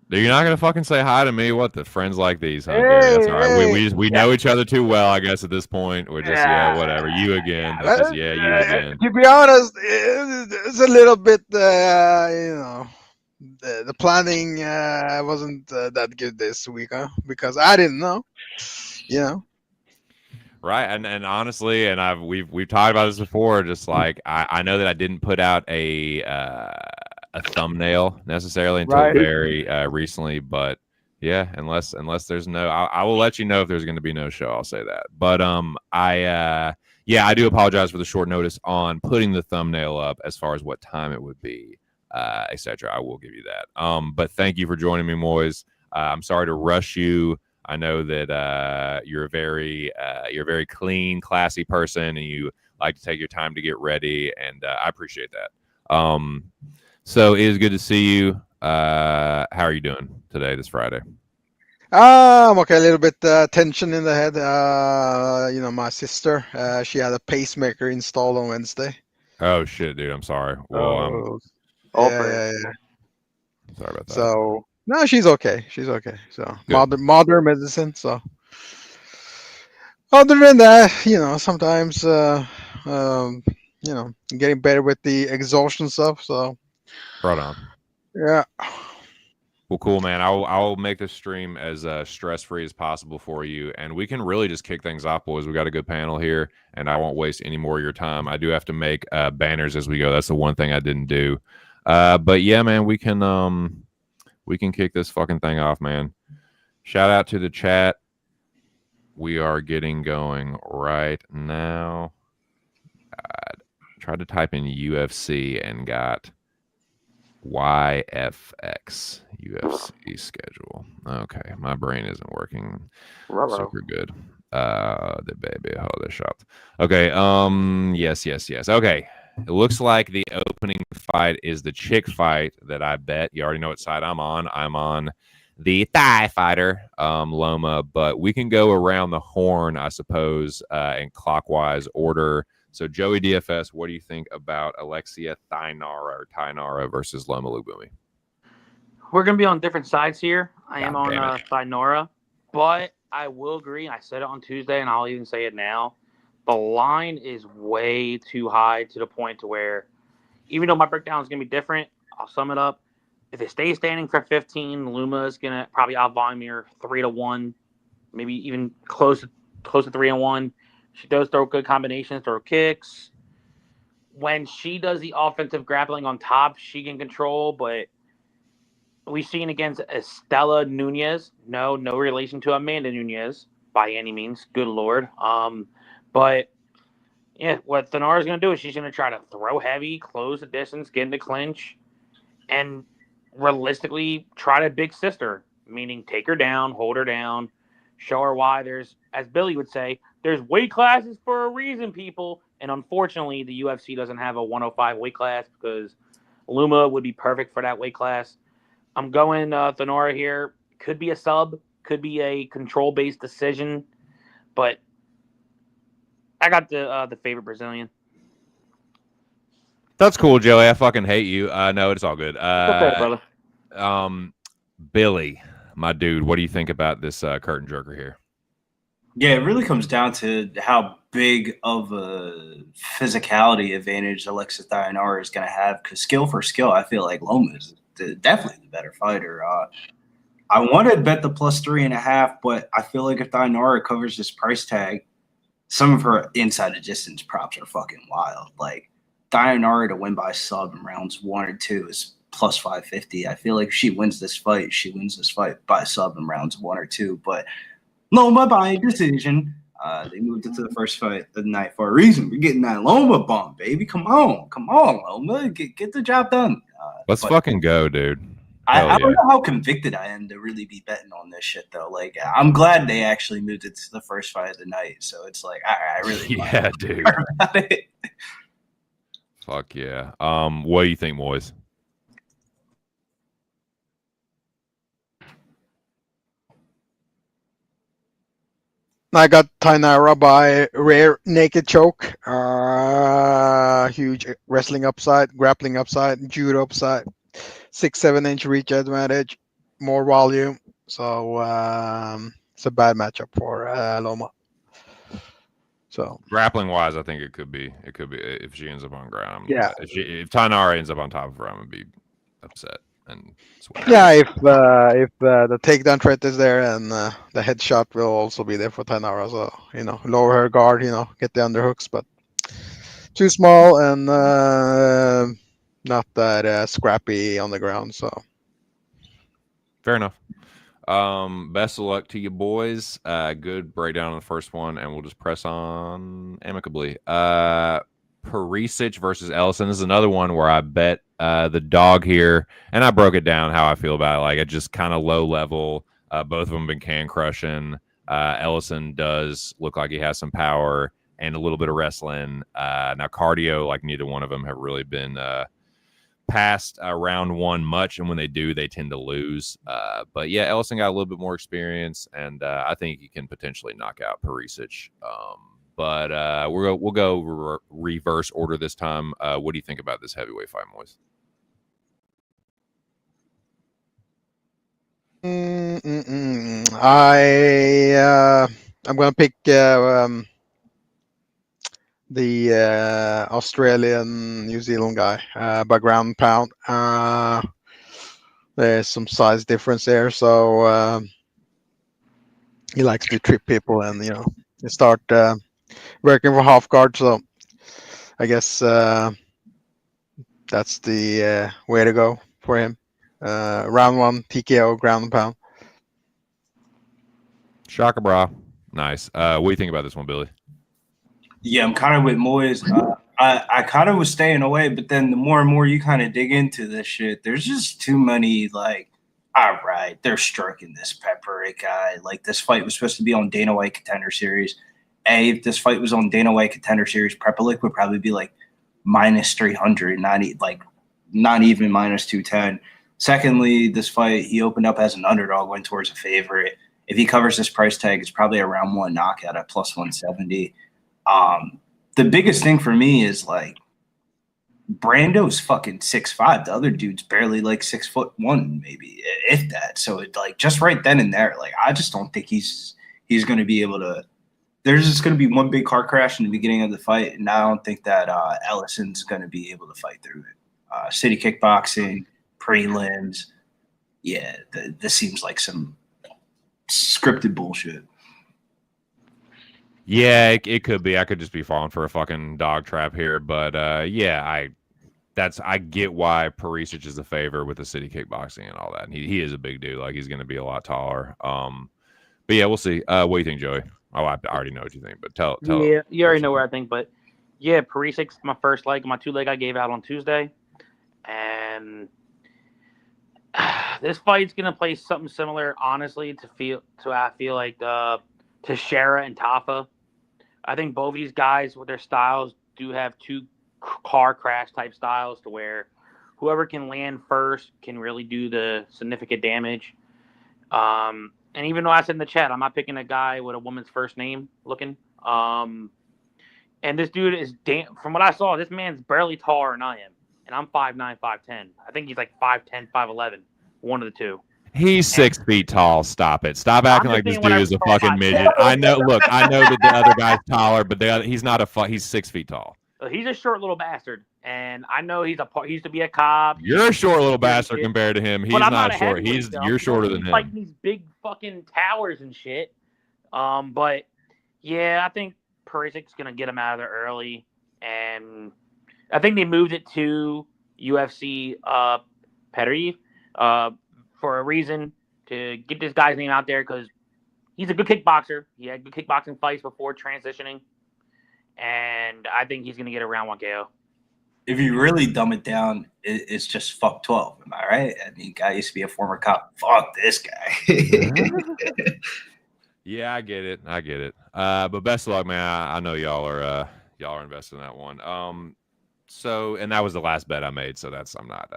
Dude, you're not gonna fucking say hi to me. What the friends like these, huh, Gary? That's all right. We know each other too well, I guess. At this point, we're just whatever. You again. That's just, you again. To be honest, it's a little bit, the planning wasn't that good this week, huh? Because I didn't know, Right, and honestly, and we've talked about this before. Just like I know that I didn't put out a thumbnail necessarily until Right. very recently, but yeah, unless there's no, I will let you know if there's going to be no show. I'll say that. But yeah, I do apologize for the short notice on putting the thumbnail up as far as what time it would be, etc. I will give you that. But thank you for joining me, Moiz. I'm sorry to rush you. I know that you're a very clean, classy person, and you like to take your time to get ready, and I appreciate that. So it is good to see you. How are you doing today, this Friday? I'm okay. A little bit tension in the head. My sister, she had a pacemaker installed on Wednesday. Oh shit, dude, I'm sorry. Well, I'm Yeah. sorry about that. So no, she's okay. She's okay. So Good. modern medicine. So other than that, sometimes getting better with the exhaustion stuff. So Right on. yeah. Well, cool, man. I'll make this stream as stress free as possible for you, and we can really just kick things off, boys. We got a good panel here, and I won't waste any more of your time. I do have to make banners as we go. That's the one thing I didn't do. But yeah, man, we can kick this fucking thing off, man. Shout out to the chat. We are getting going right now. I tried to type in UFC and got YFX UFC schedule. Okay, my brain isn't working super good. The baby hold shot. Okay, yes. Okay. It looks like the opening fight is the chick fight that I bet. You already know what side I'm on. I'm on the Thai fighter, Loma, but we can go around the horn, I suppose, in clockwise order. So, Joey DFS, what do you think about Alexia Thainara versus Loma Lubumi? We're going to be on different sides here. I am God on Thainara, but I will agree. I said it on Tuesday, and I'll even say it now. The line is way too high to the point to where, even though my breakdown is going to be different, I'll sum it up. If it stays standing for 15, Luma is going to probably outvolume her 3-1, maybe even close to 3-1. She does throw good combinations, throw kicks. When she does the offensive grappling on top, she can control, but we've seen against Estela Nunez, no relation to Amanda Nunez by any means. Good Lord. But yeah, what Thainara is going to do is she's going to try to throw heavy, close the distance, get in the clinch, and realistically try to big sister, meaning take her down, hold her down, show her why there's, as Billy would say, there's weight classes for a reason, people. And unfortunately, the UFC doesn't have a 105 weight class because Luma would be perfect for that weight class. I'm going Thainara here. Could be a sub, could be a control-based decision, but I got the favorite Brazilian. That's cool, Joey. I fucking hate you. No, it's all good. It's okay, brother. Billy, my dude, what do you think about this curtain jerker here? Yeah, it really comes down to how big of a physicality advantage Alexis Thainara is going to have. Because skill for skill, I feel like Loma is definitely the better fighter. I wanted to bet the +3.5, but I feel like if Thainara covers this price tag, some of her inside the distance props are fucking wild. Like Thainara to win by sub in rounds 1 or 2 is +550. I feel like if she wins this fight by sub in rounds 1 or 2. But Loma by decision. They moved it to the first fight of the night for a reason. We're getting that Loma bump, baby. Come on, Loma. Get the job done. Let's fucking go, dude. I don't know how convicted I am to really be betting on this shit, though. Like, I'm glad they actually moved it to the first fight of the night. So it's like, I really yeah, dude. About it. Fuck yeah. What do you think, Moiz? I got Thainara by rare naked choke. Huge wrestling upside, grappling upside, judo upside, 6-7 inch reach advantage, more volume. So it's a bad matchup for Loma. So grappling wise, I think it could be if she ends up on ground. Yeah. If Thainara ends up on top of her, I'm gonna be upset. and that's what happens. Yeah, if the takedown threat is there and the headshot will also be there for 10 hours, so lower her guard, get the underhooks, but too small and not that scrappy on the ground. So Fair enough. Best of luck to you boys. Good breakdown on the first one, and we'll just press on amicably. Perisic versus Ellison. This is another one where I bet the dog here, and I broke it down how I feel about it. Like, it's just kind of low level. Both of them been can crushing. Ellison does look like he has some power and a little bit of wrestling. Now cardio, like neither one of them have really been past round one much, and when they do, they tend to lose. But yeah, Ellison got a little bit more experience, and I think he can potentially knock out Perisic. But we'll go reverse order this time. What do you think about this heavyweight fight, Moiz? I'm gonna pick the Australian New Zealand guy by ground and pound. There's some size difference there, so he likes to trip people and start working for half guard. So I guess that's the way to go for him. Round one TKO ground and pound. Shaka bra. Nice. What do you think about this one, Billy? Yeah, I'm kind of with Moiz. I kind of was staying away, but then the more and more you kind of dig into this shit, there's just too many, like, all right, they're stroking this Pepper guy. Like, this fight was supposed to be on Dana White Contender Series. If this fight was on Dana White Contender Series, Prepelic would probably be like minus 300, not even minus 210. Secondly, this fight, he opened up as an underdog, went towards a favorite. If he covers this price tag, it's probably a round one knockout at plus 170. The biggest thing for me is, like, Brando's fucking 6'5". The other dude's barely like 6'1", maybe, if that. So it, like, just right then and there, like, I just don't think he's going to be able to. There's just going to be one big car crash in the beginning of the fight, and I don't think that Ellison's going to be able to fight through it. City kickboxing, prelims, yeah, this seems like some scripted bullshit. Yeah, it could be. I could just be falling for a fucking dog trap here, but yeah, I get why Perisic is the favor with the city kickboxing and all that. And he is a big dude. Like, he's going to be a lot taller. But yeah, we'll see. What do you think, Joey? Oh, I already know what you think, but tell. Yeah, you already know where I think, but yeah, Perisic's my first leg. My 2 leg I gave out on Tuesday, and this fight's gonna play something similar, honestly. I feel like Teixeira and Tafa. I think both of these guys with their styles do have two car crash type styles, to where whoever can land first can really do the significant damage. And even though I said in the chat, I'm not picking a guy with a woman's first name looking. And this dude is from what I saw, this man's barely taller than I am. And I'm 5'9", 5'10". I think he's like 5'10", 5'11", one of the two. He's 6 feet tall. Stop it. Stop acting like this dude is a fucking midget. that. I know. Look, I know that the other guy's taller, but he's not he's 6 feet tall. He's a short little bastard, and I know he used to be a cop. You're a short little bastard compared to him. He's not short. You're shorter than him. Like these big fucking towers and shit. But yeah, I think Perisic's gonna get him out of there early, and I think they moved it to UFC Petri for a reason, to get this guy's name out there, because he's a good kickboxer. He had good kickboxing fights before transitioning. And I think he's going to get a round 1 KO. If you really dumb it down, it's just fuck 12. Am I right? I mean, guy used to be a former cop. Fuck this guy. Yeah, I get it. But best of luck, man. I know y'all are invested in that one. So, and that was the last bet I made. So I'm not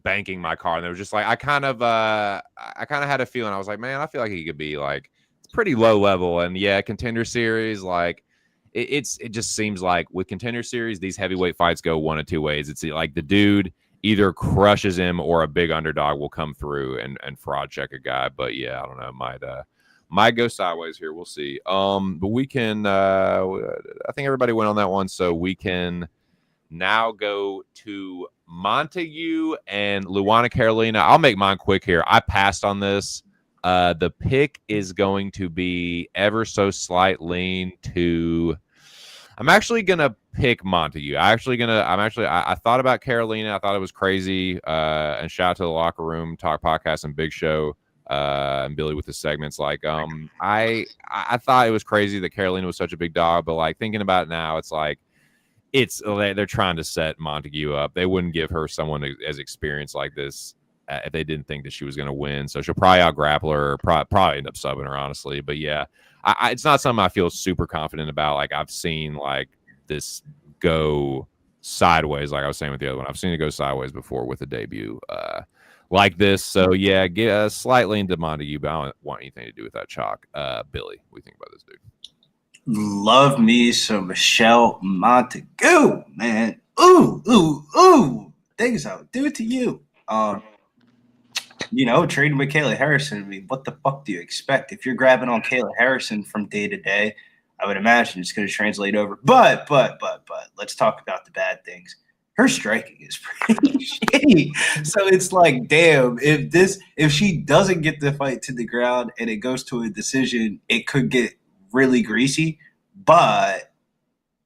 banking my car. And it was just like, I kind of had a feeling. I was like, man, I feel like he could be like, it's pretty low level. And yeah, Contender Series, like, it just seems like with Contender Series, these heavyweight fights go one of two ways. It's like the dude either crushes him or a big underdog will come through and fraud check a guy. But yeah, I don't know. Might go sideways here. We'll see. But we can. I think everybody went on that one, so we can now go to Montague and Luana Carolina. I'll make mine quick here. I passed on this. The pick is going to be ever so slight lean to. I'm actually gonna pick Montague. I thought about Carolina. I thought it was crazy. And shout out to the Locker Room Talk Podcast and Big Show and Billy with the segments. Like, I thought it was crazy that Carolina was such a big dog, but like thinking about it now, it's like they're trying to set Montague up. They wouldn't give her someone as experienced like this if they didn't think that she was going to win. So she'll probably out grapple her, probably end up subbing her, honestly. But yeah, it's not something I feel super confident about. Like I've seen like this go sideways, like I was saying with the other one. I've seen it go sideways before with a debut like this. So yeah, get slightly into Montague, but I don't want anything to do with that chalk. Billy, what do you think about this dude? Love me some Michelle Montague, man. Ooh. Things I would do it to you. Trading with Kayla Harrison. I mean, what the fuck do you expect? If you're grabbing on Kayla Harrison from day to day, I would imagine it's going to translate over. But let's talk about the bad things. Her striking is pretty shitty. So it's like, damn, if she doesn't get the fight to the ground and it goes to a decision, it could get really greasy. But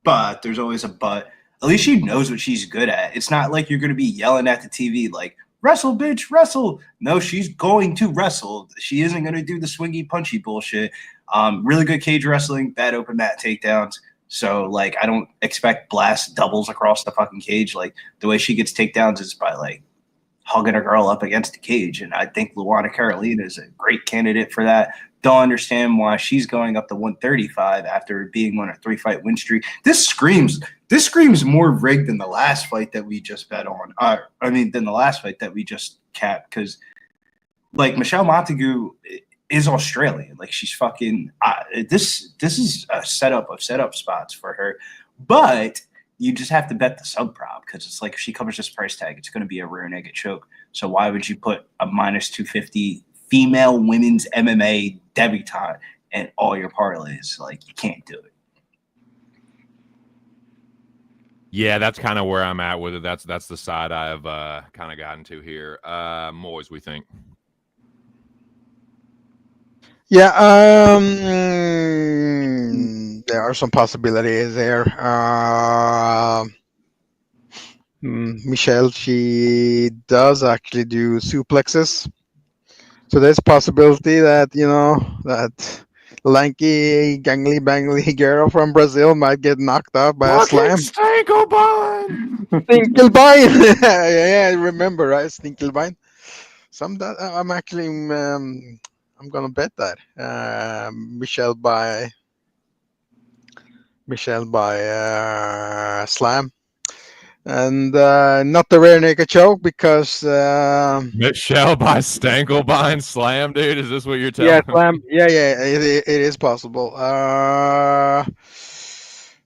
there's always a but. At least she knows what she's good at. It's not like you're going to be yelling at the TV like, wrestle, bitch, wrestle. No, she's going to wrestle. She isn't going to do the swingy, punchy bullshit. Really good cage wrestling, bad open mat takedowns. So, like, I don't expect blast doubles across the fucking cage. Like, the way she gets takedowns is by, like, hugging a girl up against the cage. And I think Luana Carolina is a great candidate for that. Don't understand why she's going up to 135 after being on a 3-fight win streak. This screams more rigged than the last fight that we just bet on. Than the last fight that we just capped. Because, like, Michelle Montague is Australian. Like, she's fucking this is a setup of setup spots for her. But you just have to bet the sub prop because it's like if she covers this price tag, it's going to be a rear naked choke. So why would you put a minus 250 female women's MMA debutante in all your parlays? Like, you can't do it. Yeah, that's kind of where I'm at with it. That's the side I've kind of gotten to here. Moiz, we think. Yeah, there are some possibilities there. Michelle, she does actually do suplexes. So there's a possibility that, that lanky, gangly, bangly girl from Brazil might get knocked out by a slam. Stinkelbein! Stinkelbein! yeah, I remember, right? Stinkelbein. I'm actually, I'm going to bet that. Michelle by slam. And not the rear naked choke because Michelle by Stankelbein slam, dude. Is this what you're telling me? Yeah, slam. Yeah, it is possible.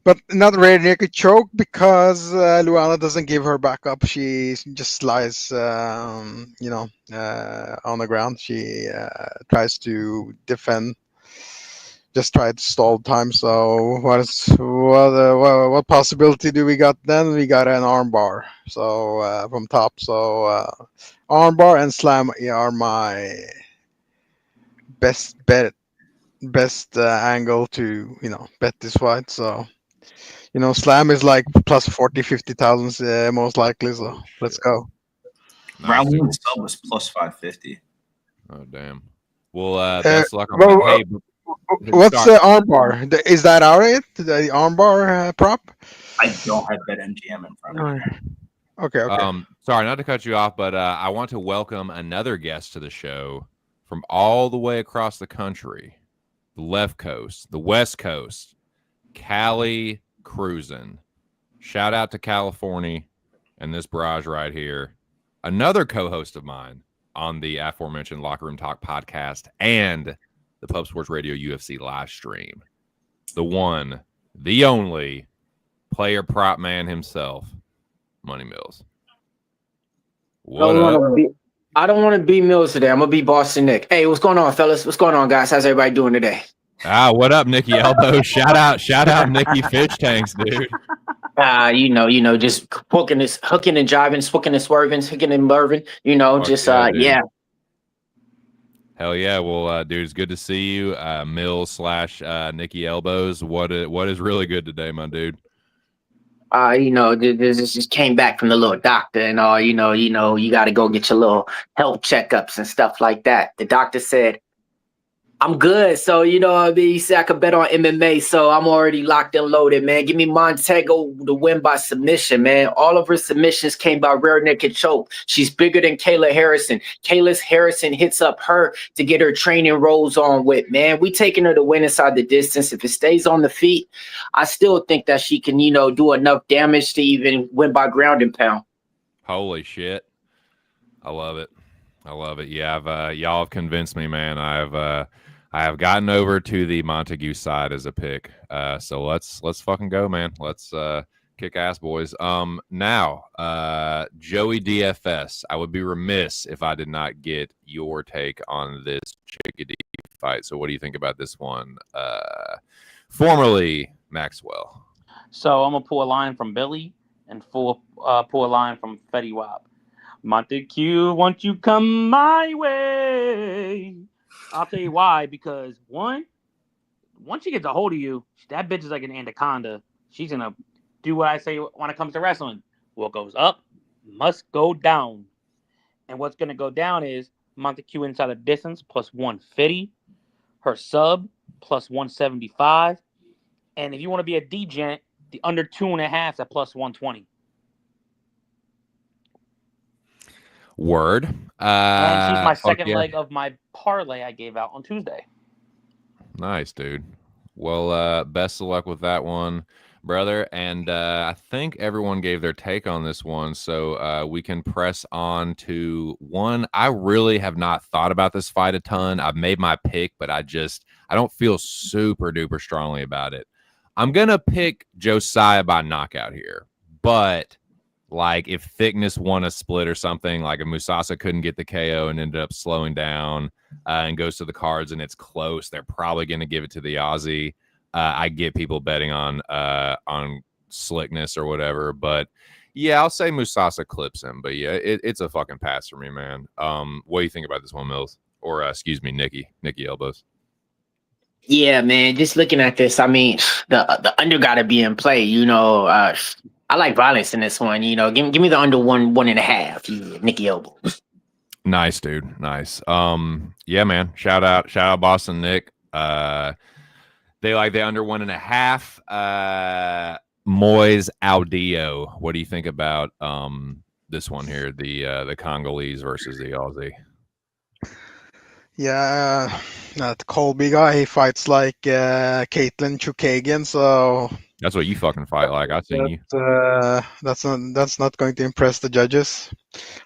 But not rear naked choke because Luana doesn't give her back up. She just lies, on the ground. She tries to defend. Just try to stall time. So what possibility do we got then? We got an arm bar. So from top. So arm bar and slam are my best angle to bet this fight. So slam is like plus 40,000-50,000 most likely. So let's go. Round one sub was plus 550. Oh damn. Well, best luck on hey. What's the armbar? Is that alright? The armbar prop? I don't have BetMGM in front of me. Okay. Sorry, not to cut you off, but I want to welcome another guest to the show from all the way across the country, the left coast, the west coast, Cali cruising. Shout out to California and this barrage right here. Another co-host of mine on the aforementioned Locker Room Talk podcast and the Pub Sports Radio UFC live stream. The one, the only player prop man himself, Money Mills. What up? I don't want to be Mills today. I'm going to be Boston Nick. Hey, what's going on, fellas? What's going on, guys? How's everybody doing today? What up, Nicky Elbow? Shout out Nicky Fish Tanks, dude. Just hooking and jiving, swooking and swerving, hooking and merving. Fuck Just yeah, dude. yeah. Hell yeah. Well, dude, it's good to see you. Mills / Nikki Elbows. What is really good today, my dude? This just came back from the little doctor and all. You got to go get your little health checkups and stuff like that. The doctor said, I'm good. So, what I mean? He said I could bet on MMA. So I'm already locked and loaded, man. Give me Montego to win by submission, man. All of her submissions came by rear naked choke. She's bigger than Kayla Harrison. Kayla Harrison hits up her to get her training rolls on with, man. We taking her to win inside the distance. If it stays on the feet, I still think that she can, do enough damage to even win by ground and pound. Holy shit. I love it. Yeah, y'all have convinced me, man. I have gotten over to the Montague side as a pick. So let's fucking go, man. Let's kick ass, boys. Now, Joey DFS. I would be remiss if I did not get your take on this chickadee fight. So what do you think about this one? Formerly Maxwell. So I'm gonna pull a line from Billy and pull a line from Fetty Wap. Montague, won't you come my way? I'll tell you why. Because once she gets a hold of you, that bitch is like an anaconda. She's gonna do what I say when it comes to wrestling. What goes up must go down. And what's gonna go down is Montague inside the distance plus 150, her sub plus 175, and if you want to be a degent, the under 2.5 at plus 120. Word. And she's my second yeah. leg of my parlay I gave out on Tuesday. Nice, dude. Well, best of luck with that one, brother. And I think everyone gave their take on this one, so we can press on to one. I really have not thought about this fight a ton. I've made my pick, but I don't feel super duper strongly about it. I'm gonna pick Josiah by knockout here, but like if Thickness won a split or something, like if Musasa couldn't get the KO and ended up slowing down and goes to the cards and it's close, they're probably going to give it to the Aussie. I get people betting on slickness or whatever, but yeah, I'll say Musasa clips him. But yeah, it's a fucking pass for me, man. What do you think about this one, Mills? Or excuse me, Nikki Elbows. Yeah, man. Just looking at this, I mean, the under got to be in play. I like violence in this one. Give me the under 1.5. Nikki Elbows. Nice, dude. Nice. Yeah, man. Shout out Boston Nick. They like the under 1.5. Moiz Audio. What do you think about this one here? The Congolese versus the Aussie. Yeah, that Colby guy, he fights like Caitlin Chukagian, so That's what you fucking fight like. I've seen you. that's not going to impress the judges.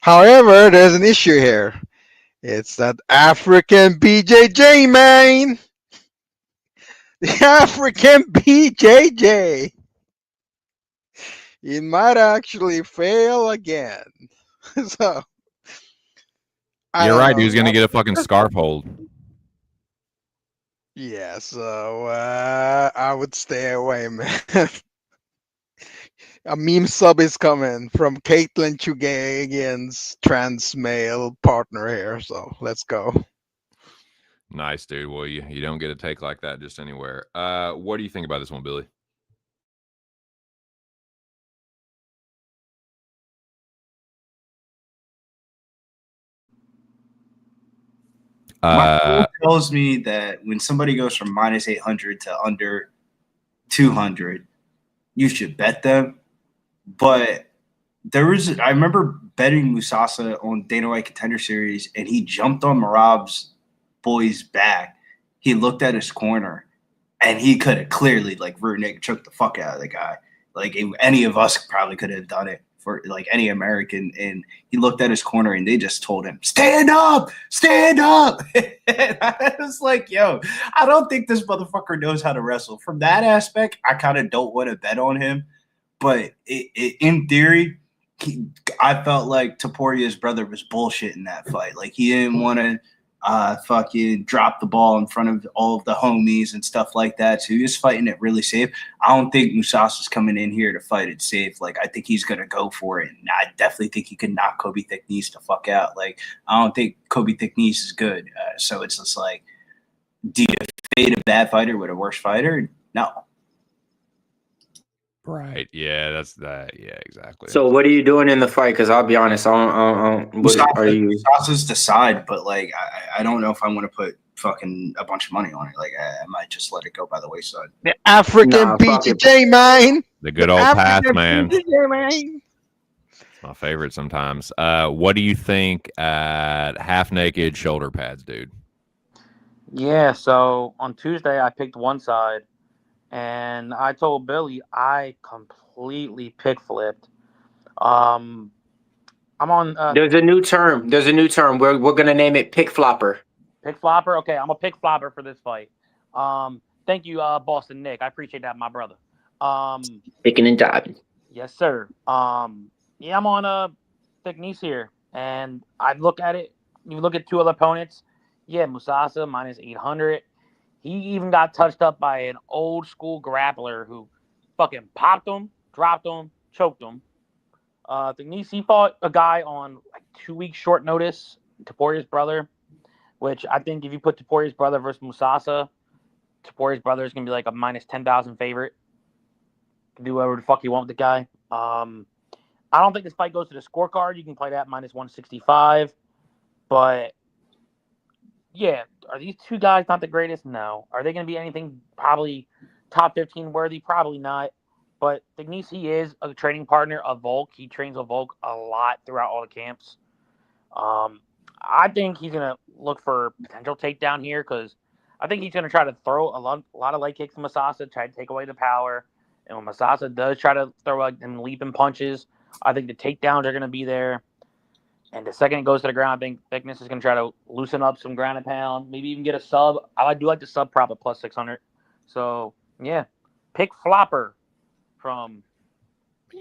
However, there's an issue here. It's that African BJJ, man. The African BJJ. It might actually fail again. So You're right. He was gonna get a fucking scarf hold. Yeah, so I would stay away, man. A meme sub is coming from Caitlin Chugagian's trans male partner here, so let's go. Nice, dude. Well, you don't get a take like that just anywhere. What do you think about this one, Billy? My rule tells me that when somebody goes from minus 800 to under 200, you should bet them. But I remember betting Musasa on Dana White Contender Series, and he jumped on Marab's boy's back. He looked at his corner, and he could have clearly, like, rear naked choked the fuck out of the guy. Like, any of us probably could have done it for, like, any American. And he looked at his corner, and they just told him, stand up, stand up. And I was like, yo, I don't think this motherfucker knows how to wrestle. From that aspect, I kind of don't want to bet on him. But in theory, I felt like Toporia's brother was bullshit in that fight. Like, he didn't want to fucking dropped the ball in front of all of the homies and stuff like that. So he was fighting it really safe. I don't think Musasa's coming in here to fight it safe. Like, I think he's going to go for it. And I definitely think he can knock Kobe Thicknees the fuck out. Like, I don't think Kobe Thicknees is good. So it's just like, do you fade a bad fighter with a worse fighter? No. Right. Yeah, that's that. Yeah, exactly. So what are you doing in the fight? Because I'll be honest, what are you? Musasa's decide, but like I don't know if I want to put fucking a bunch of money on it. Like I might just let it go by the wayside. The African Nah, fuck it. PTJ, man. The good old path, African man. PTJ, man. It's my favorite sometimes. What do you think at half naked shoulder pads, dude? Yeah, so on Tuesday I picked one side, and I told Billy I completely pick flipped. I'm on There's a new term. We're gonna name it pick flopper. pick flopper. Okay, I'm a pick flopper for this fight. Thank you, Boston Nick. I appreciate that, my brother. Picking and diving. Yes, sir. Yeah, I'm on Thicknees here, and I look at it. You look at two other opponents. Yeah, Musasa minus 800. He even got touched up by an old school grappler who fucking popped him, dropped him, choked him. Thicknees, he fought a guy on like 2 weeks short notice, Taporia's brother, which I think if you put Taporia's brother versus Musasa, Taporia's brother is gonna be like a minus 10,000 favorite. Can do whatever the fuck you want with the guy. I don't think this fight goes to the scorecard. You can play that minus 165, but yeah, are these two guys not the greatest? No. Are they going to be anything probably top 15 worthy? Probably not. But Thicknees, he is a training partner of Volk. He trains with Volk a lot throughout all the camps. I think he's going to look for potential takedown here because I think he's going to try to throw a lot of leg kicks to Masasa, try to take away the power. And when Masasa does try to throw them leaping punches, I think the takedowns are going to be there. And the second it goes to the ground, I think Thickness is going to try to loosen up some ground and pound, maybe even get a sub. I do like the sub prop at plus 600. So, yeah, pick flopper from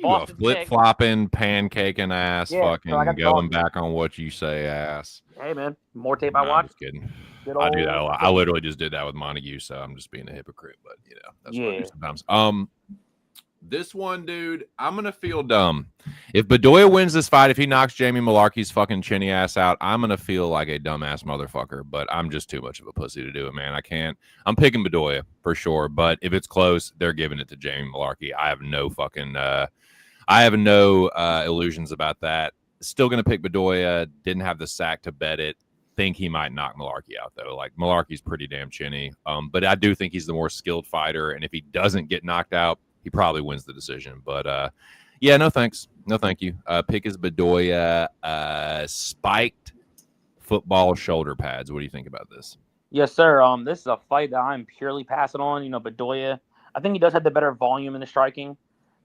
Boston. Flip flopping, pancaking ass, Yeah, fucking so I got going thought. back on what you say ass. Hey, man, more tape No, I I'm watch. just kidding. Good I do that a old- lot. I literally just did that with Montague, so I'm just being a hypocrite, but you know, that's what I do Yeah. sometimes. This one, dude, I'm gonna feel dumb. If Bedoya wins this fight, if he knocks Jamie Malarkey's fucking chinny ass out, I'm gonna feel like a dumbass motherfucker. But I'm just too much of a pussy to do it, man. I can't. I'm picking Bedoya for sure. But if it's close, they're giving it to Jamie Malarkey. I have no fucking. I have no illusions about that. Still gonna pick Bedoya. Didn't have the sack to bet it. Think he might knock Malarkey out though. Like Malarkey's pretty damn chinny. But I do think he's the more skilled fighter. And if he doesn't get knocked out, he probably wins the decision. But yeah, no thanks. No thank you. Pick is Bedoya spiked football shoulder pads. What do you think about this? Yes, sir. This is a fight that I'm purely passing on. You know, Bedoya, I think he does have the better volume in the striking.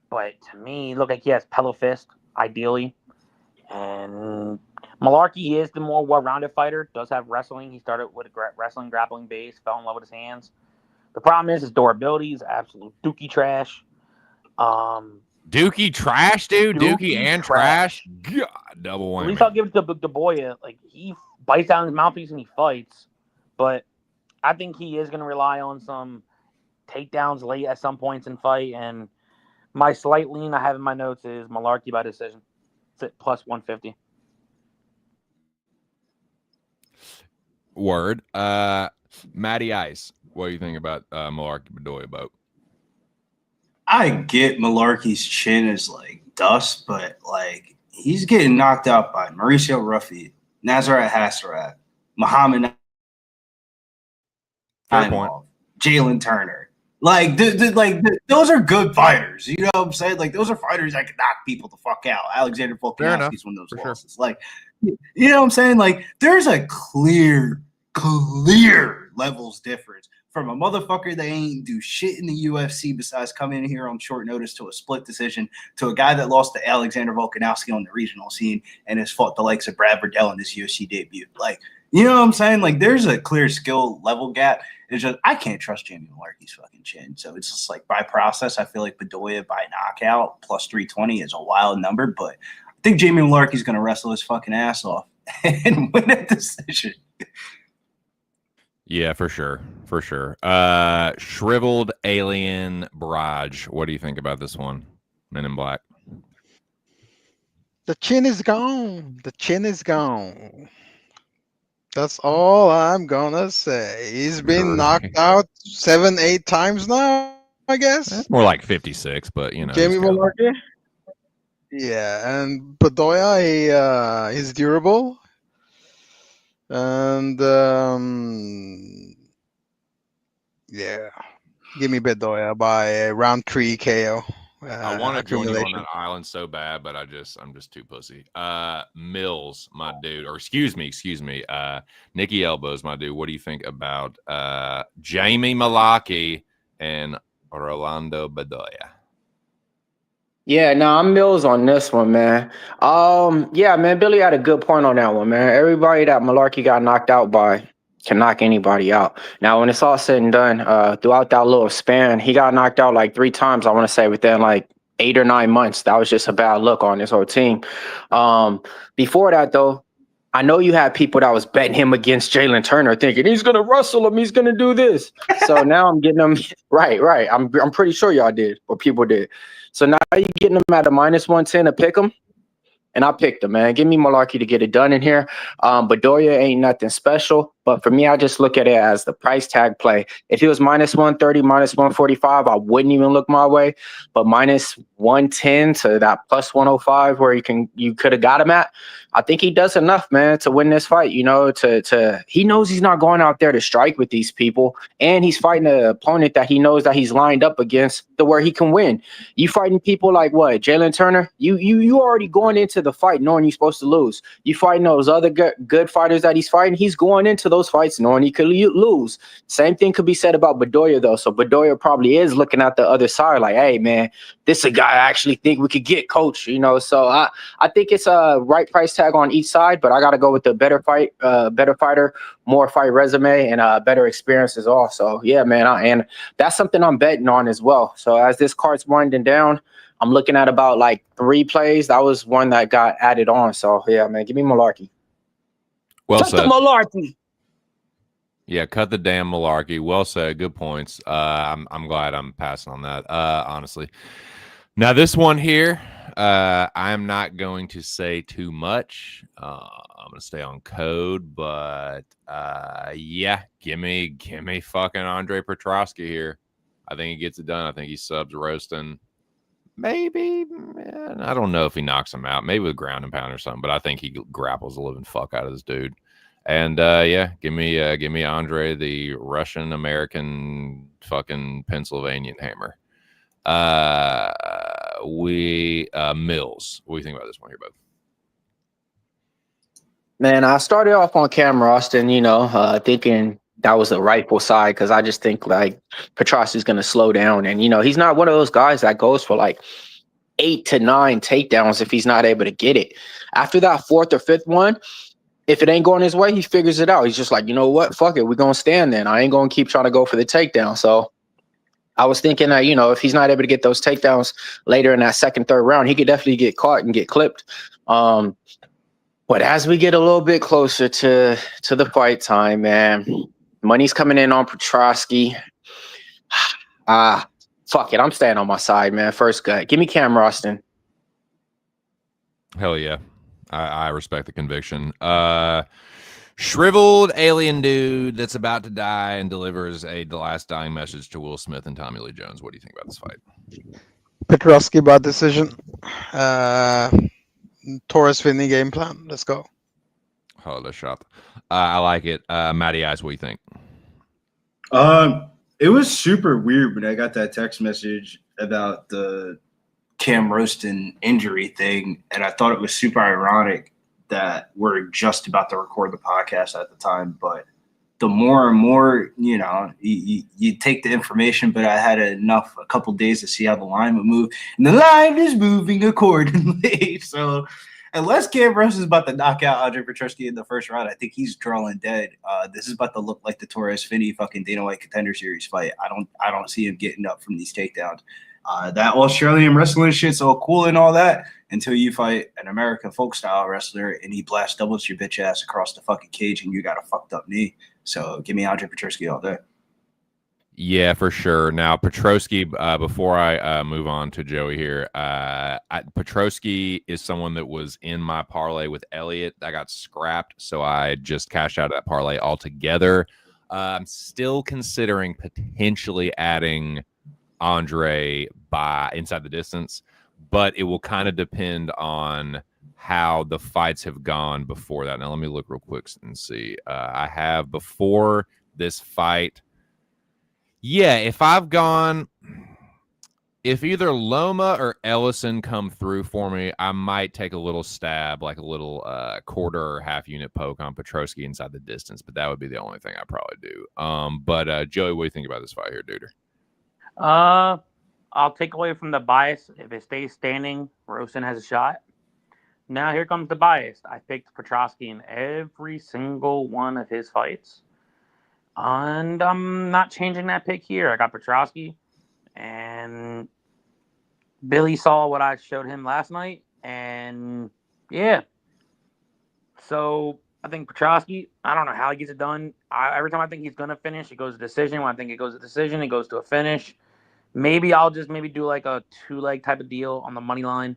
But to me, look like he has pillow fist, ideally. And Malarkey is the more well-rounded fighter. Does have wrestling. He started with a wrestling grappling base, fell in love with his hands. The problem is his durability is absolute dookie trash. Dookie trash, dude. Dookie and trash. God, double At whammy. least I'll give it to Boya. Like, he bites down his mouthpiece and he fights. But I think he is going to rely on some takedowns late at some points in fight. And my slight lean I have in my notes is Malarkey by decision. It's at plus 150. Word. Matty Ice. What do you think about Malarkey Bedoya boat? I get Malarkey's chin is like dust, but like he's getting knocked out by Mauricio Ruffy, Nazareth Hassarat, Muhammad Imov, Jalen Turner. Like, those are good fighters. You know what I'm saying? Like, those are fighters that can knock people the fuck out. Alexander Volkanovski's one of those losses. Sure. Like, you know what I'm saying? Like, there's a clear levels difference from a motherfucker that ain't do shit in the UFC besides coming in here on short notice to a split decision to a guy that lost to Alexander Volkanovski on the regional scene and has fought the likes of Brad Verdell in his UFC debut. Like, you know what I'm saying? Like, there's a clear skill level gap. It's just I can't trust Jamie Malarkey's fucking chin. So it's just like by process, I feel like Bedoya by knockout plus 320 is a wild number, but I think Jamie Malarkey's gonna wrestle his fucking ass off and win a decision. Yeah, for sure. For sure. Shriveled Alien Barrage. What do you think about this one? Men in Black. The chin is gone. The chin is gone. That's all I'm gonna say. He's been knocked out 7, 8 times now, I guess. More like 56, but you know. Jamie he's got- Malarkey. Yeah, and Bedoya, he's durable. And yeah, give me Bedoya by round 3 KO. I want to join you on Accumulation. that island so bad, but I'm just too pussy. Mills, my dude, or excuse me. Nicky Elbows, my dude. What do you think about Jamie Malaki and Rolando Bedoya? Yeah, no, I'm Mills on this one, man. Yeah, man, Billy had a good point on that one, man. Everybody that Malarkey got knocked out by can knock anybody out. Now, when it's all said and done, throughout that little span, he got knocked out like 3 times, I want to say, within like 8 or 9 months. That was just a bad look on his whole team. Before that, though, I know you had people that was betting him against Jalen Turner, thinking he's gonna rustle him, he's gonna do this. So now I'm getting him right. I'm pretty sure y'all did, or people did. So now you're getting them at a -110 to pick them. And I picked him, man. Give me Malarkey to get it done in here. Bedoya ain't nothing special. But for me, I just look at it as the price tag play. If he was -130, -145, I wouldn't even look my way. But -110 to that +105 where you could have got him at, I think he does enough, man, to win this fight. You know, he knows he's not going out there to strike with these people. And he's fighting an opponent that he knows that he's lined up against to where he can win. You fighting people like what? Jalen Turner? You already going into the fight knowing you're supposed to lose. You fighting those other good fighters that he's fighting, he's going into those fights knowing he could lose. Same thing could be said about Bedoya, though. So Bedoya probably is looking at the other side like, hey, man, this is a guy I actually think we could get, coach. You know, so I think it's a right price tag on each side, but I got to go with the better fighter, more fight resume, and better experience as well. So, yeah, man, and that's something I'm betting on as well. So as this card's winding down, I'm looking at about like 3 plays. That was one that got added on. So, yeah, man, give me Malarkey. Well Cut said. the Malarkey. Yeah, cut the damn Malarkey. Well said. Good points. I'm glad I'm passing on that. Honestly. Now this one here, I'm not going to say too much. I'm gonna stay on code, but yeah, give me fucking Andre Petrosky here. I think he gets it done. I think he subs roasting. Maybe, man, I don't know if he knocks him out. Maybe with ground and pound or something. But I think he grapples the living fuck out of this dude. And yeah, give me Andre, the Russian American fucking Pennsylvanian hammer. Mills. What do you think about this one here, bud? Man, I started off on camera, Austin, thinking that was the rightful side because I just think like Petrosky's going to slow down. And, he's not one of those guys that goes for like 8 to 9 takedowns if he's not able to get it. After that 4th or 5th one, if it ain't going his way, he figures it out. He's just like, you know what? Fuck it. We're going to stand then. I ain't going to keep trying to go for the takedown. So I was thinking that, if he's not able to get those takedowns later in that 2nd, 3rd round, he could definitely get caught and get clipped. But as we get a little bit closer to the fight time, man, money's coming in on Petrosky. Fuck it. I'm staying on my side, man. First gut. Give me Cam Austin. Hell yeah. I respect the conviction. Shriveled alien dude that's about to die and delivers the last dying message to Will Smith and Tommy Lee Jones. What do you think about this fight? Petrosky by decision. Torres Finney game plan. Let's go. Holy shot. I like it. Matty Eyes, what do you think? It was super weird when I got that text message about the Cam Roston injury thing, and I thought it was super ironic that we're just about to record the podcast at the time. But the more and more, you take the information, but I had a couple days to see how the line would move, and the line is moving accordingly. So unless Cam Roston is about to knock out Andre Petrosky in the 1st round, I think he's drawing dead. This is about to look like the Torres Finney fucking Dana White Contender Series fight. I don't see him getting up from these takedowns. That Australian wrestling shit's all cool and all that until you fight an American folk style wrestler and he blast doubles your bitch ass across the fucking cage and you got a fucked up knee. So give me Andre Petroski all day. Yeah, for sure. Now, Petroski, before I move on to Joey here, Petroski is someone that was in my parlay with Elliott. That got scrapped, so I just cashed out of that parlay altogether. I'm still considering potentially adding Andre by inside the distance, but it will kind of depend on how the fights have gone before that. Now, let me look real quick and see. I have before this fight. Yeah, if either Loma or Ellison come through for me, I might take a little stab, like a little quarter or half unit poke on Petroski inside the distance, but that would be the only thing I'd probably do. But Joey, what do you think about this fight here, dude? I'll take away from the bias. If it stays standing, Rosen has a shot. Now here comes the bias. I picked Petroski in every single one of his fights. And I'm not changing that pick here. I got Petroski, and Billy saw what I showed him last night, and yeah. So I think Petroski, I don't know how he gets it done. Every time I think he's going to finish, it goes to decision. When I think it goes to decision, it goes to a finish. Maybe I'll just do like a 2-leg type of deal on the money line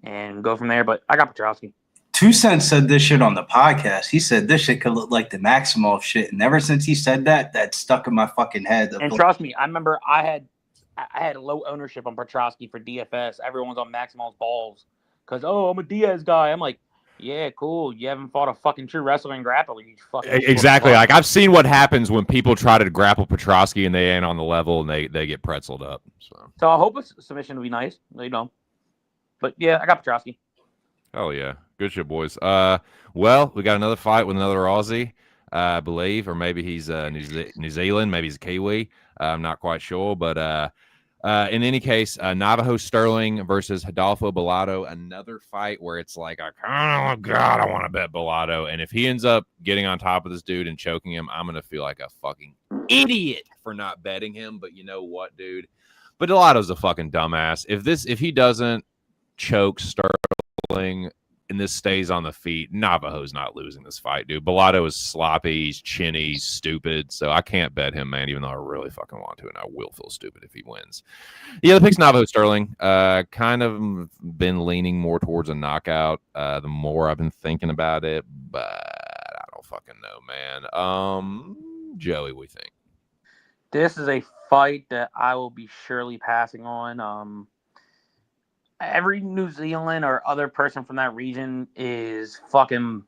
and go from there, but I got Petroski. 2 Cents said this shit on the podcast. He said this shit could look like the Maximov shit, and ever since he said that, that stuck in my fucking head. And trust me, I remember I had low ownership on Petroski for DFS. Everyone's on Maximov's balls because I'm a Diaz guy. I'm like, yeah, cool. You haven't fought a fucking true wrestler and grappler. You fucking exactly. Like I've seen what happens when people try to grapple Petroski and they ain't on the level and they get pretzeled up. So I hope a submission would be nice. But yeah, I got Petroski. Oh yeah, good shit, boys. Well, we got another fight with another Aussie, I believe, or maybe he's New Zealand, maybe he's a Kiwi. I'm not quite sure, but in any case, Navajo Sterling versus Hidalgo Bellotto, another fight where it's like, I want to bet Bellotto, and if he ends up getting on top of this dude and choking him, I'm gonna feel like a fucking idiot for not betting him. But you know what, dude? But Bellotto's a fucking dumbass. If he doesn't choke Sterling and this stays on the feet, Navajo's not losing this fight, dude. Bellotto is sloppy, he's chinny, he's stupid, so I can't bet him, man, even though I really fucking want to, and I will feel stupid if he wins. Yeah, the pick's Navajo Sterling. Kind of been leaning more towards a knockout the more I've been thinking about it, but I don't fucking know, man. Joey, what do you think? This is a fight that I will be surely passing on. Every New Zealand or other person from that region is fucking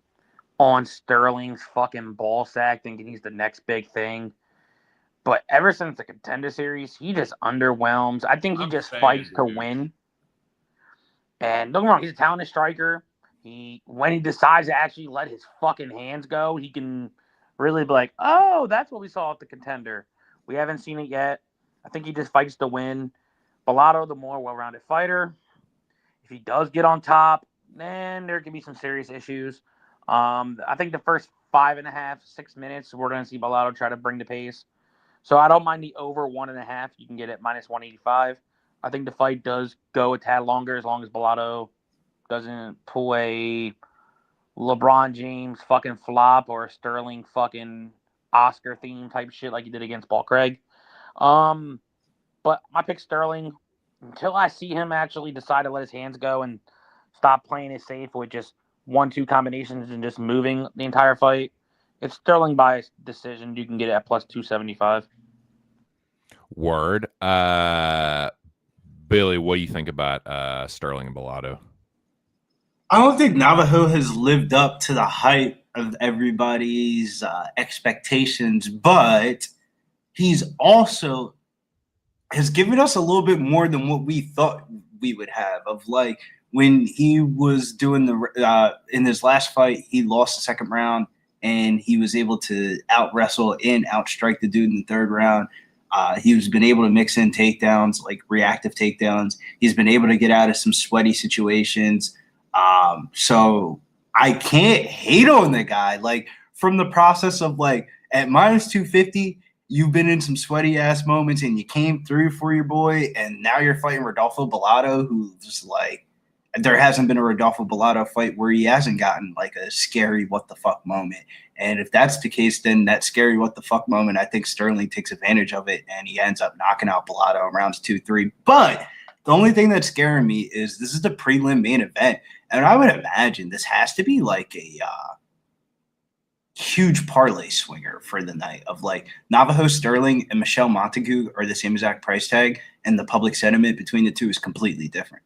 on Sterling's fucking ball sack thinking he's the next big thing. But ever since the Contender Series, he just underwhelms. I think he just fights to win. And don't get me wrong, he's a talented striker. When he decides to actually let his fucking hands go, he can really be like, oh, that's what we saw at the Contender. We haven't seen it yet. I think he just fights to win. Bellotto, the more well-rounded fighter. If he does get on top, then there could be some serious issues. I think the first 5.5, 6 minutes, we're going to see Bellotto try to bring the pace. So I don't mind the over 1.5. You can get it -185. I think the fight does go a tad longer as long as Bellotto doesn't pull a LeBron James fucking flop or a Sterling fucking Oscar theme type shit like he did against Paul Craig. But my pick Sterling. Until I see him actually decide to let his hands go and stop playing it safe with just 1-2 combinations and just moving the entire fight, it's Sterling by decision. You can get it at +275. Word. Billy, what do you think about Sterling and Bellotto? I don't think Navajo has lived up to the hype of everybody's expectations, but he's also has given us a little bit more than what we thought we would have. Of like when he was doing in his last fight, he lost the second round and he was able to out wrestle and outstrike the dude in the third round. He's been able to mix in takedowns, like reactive takedowns. He's been able to get out of some sweaty situations. So I can't hate on the guy. Like from the process of like at -250, you've been in some sweaty ass moments and you came through for your boy, and now you're fighting Rodolfo Bellato, who's like, there hasn't been a Rodolfo Bellato fight where he hasn't gotten like a scary what the fuck moment. And if that's the case, then that scary what the fuck moment, I think Sterling takes advantage of it and he ends up knocking out Bellato in rounds 2-3. But the only thing that's scaring me is this is the prelim main event, and I would imagine this has to be like a huge parlay swinger for the night of like Navajo Sterling and Michelle Montague are the same exact price tag, and the public sentiment between the two is completely different.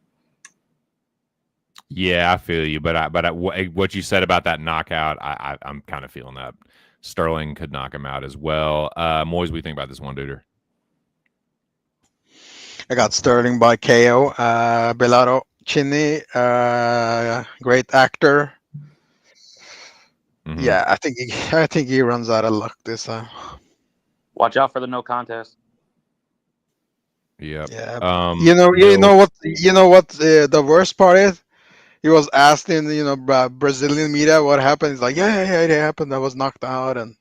Yeah, I feel you, but what you said about that knockout, I'm kind of feeling that Sterling could knock him out as well. Moiz, what do you think about this one, duder? I got Sterling by KO. Bellato Chinny, great actor. Mhm. Yeah, I think he runs out of luck this time. Watch out for the no contest. Yep. Yeah. You know what? The worst part is, he was asked in Brazilian media what happened. He's like, yeah, it happened. I was knocked out, and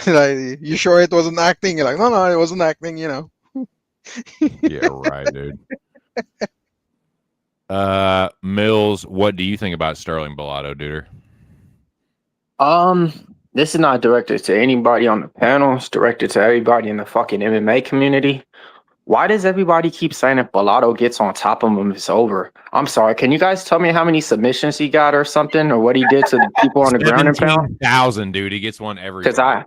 like, you sure it wasn't acting? You're like, no, it wasn't acting. Yeah, right, dude. Mills, what do you think about Sterling Bellato, duder? This is not directed to anybody on the panel. It's directed to everybody in the fucking MMA community. Why does everybody keep saying if Bellato gets on top of him, it's over? I'm sorry. Can you guys tell me how many submissions he got or something, or what he did to the people on the ground and pound? 17,000, dude. He gets one every. Because I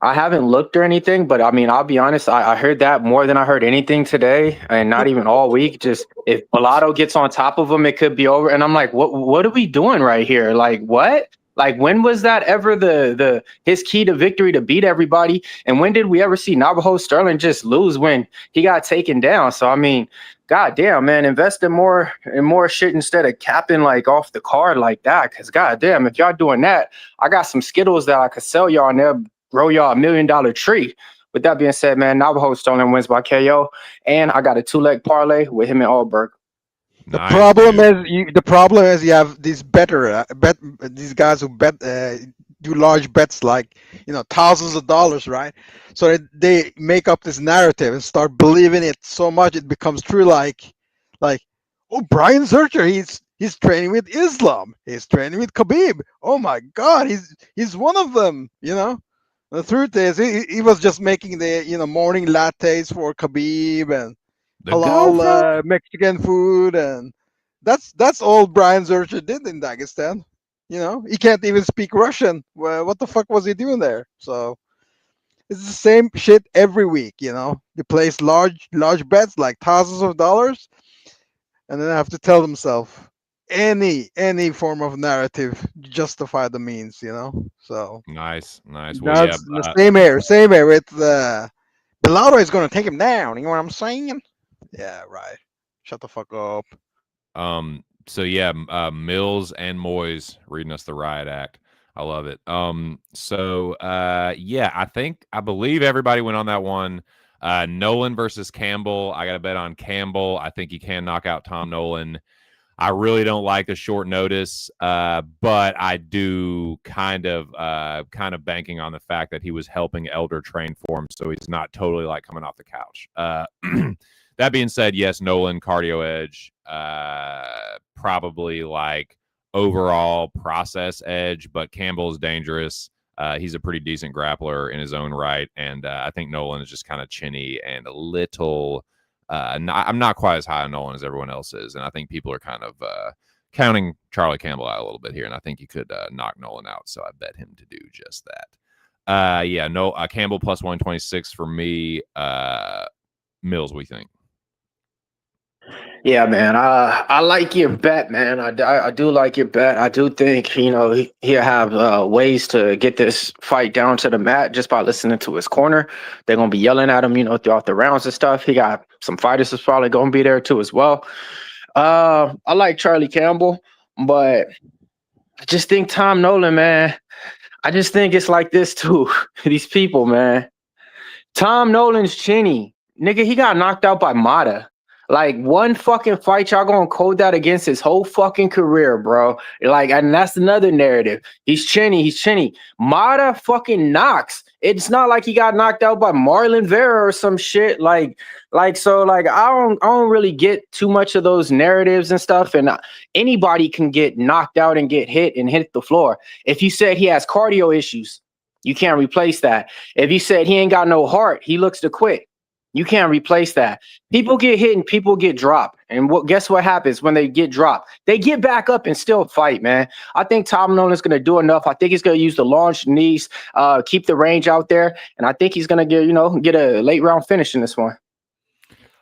haven't looked or anything, but I mean, I'll be honest. I heard that more than I heard anything today, and not even all week. Just if Bellato gets on top of him, it could be over. And I'm like, what are we doing right here? Like, what? Like, when was that ever his key to victory, to beat everybody? And when did we ever see Navajo Sterling just lose when he got taken down? So I mean, goddamn, man, invest in more shit instead of capping like off the card like that. Because goddamn, if y'all doing that, I got some Skittles that I could sell y'all and they'll grow y'all $1 million tree. With that being said, man, Navajo Sterling wins by KO, and I got a 2-leg parlay with him and Allberg. The problem is you have these these guys who do large bets, like thousands of dollars, right? So they make up this narrative and start believing it so much it becomes true. Like, oh, Brian Zercher, he's training with Islam, he's training with Khabib. Oh my God, he's one of them. The truth is he was just making the morning lattes for Khabib and halal Mexican food, and that's all Brian Zercher did in Dagestan. He can't even speak Russian. Well, what the fuck was he doing there? So it's the same shit every week. He plays large bets, like thousands of dollars, and then have to tell themselves any form of narrative justify the means. So nice. Well, that's the same air with Bellato is going to take him down. You know what I'm saying? Yeah, right. Shut the fuck up. So yeah, Mills and Moiz reading us the riot act. I love it. Yeah, I believe everybody went on that one. Nolan versus Campbell. I got to bet on Campbell. I think he can knock out Tom Nolan. I really don't like the short notice, but I do kind of banking on the fact that he was helping Elder train for him, so he's not totally like coming off the couch. That being said, yes, Nolan cardio edge, probably like overall process edge, but Campbell's dangerous. He's a pretty decent grappler in his own right, and I think Nolan is just kind of chinny and a little. I'm not quite as high on Nolan as everyone else is, and I think people are kind of counting Charlie Campbell out a little bit here, and I think you could knock Nolan out, so I bet him to do just that. Campbell plus 126 for me. Mills, what do you think? Yeah, man. I like your bet, man. I do like your bet. I do think he'll have ways to get this fight down to the mat just by listening to his corner. They're gonna be yelling at him, throughout the rounds and stuff. He got some fighters that's probably gonna be there too as well. I like Charlie Campbell, but I just think Tom Nolan, man. I just think it's like this too. These people, man. Tom Nolan's chinny, nigga. He got knocked out by Mata. Like, one fucking fight, y'all gonna code that against his whole fucking career, bro. Like, and that's another narrative. He's chinny. Mata fucking knocks. It's not like he got knocked out by Marlon Vera or some shit. So I don't really get too much of those narratives and stuff. And anybody can get knocked out and get hit and hit the floor. If you said he has cardio issues, you can't replace that. If you said he ain't got no heart, he looks to quit. You can't replace that. People get hit and people get dropped. And guess what happens when they get dropped? They get back up and still fight, man. I think Tom Nolan's going to do enough. I think he's going to use the launch knees, keep the range out there. And I think he's going to get a late round finish in this one.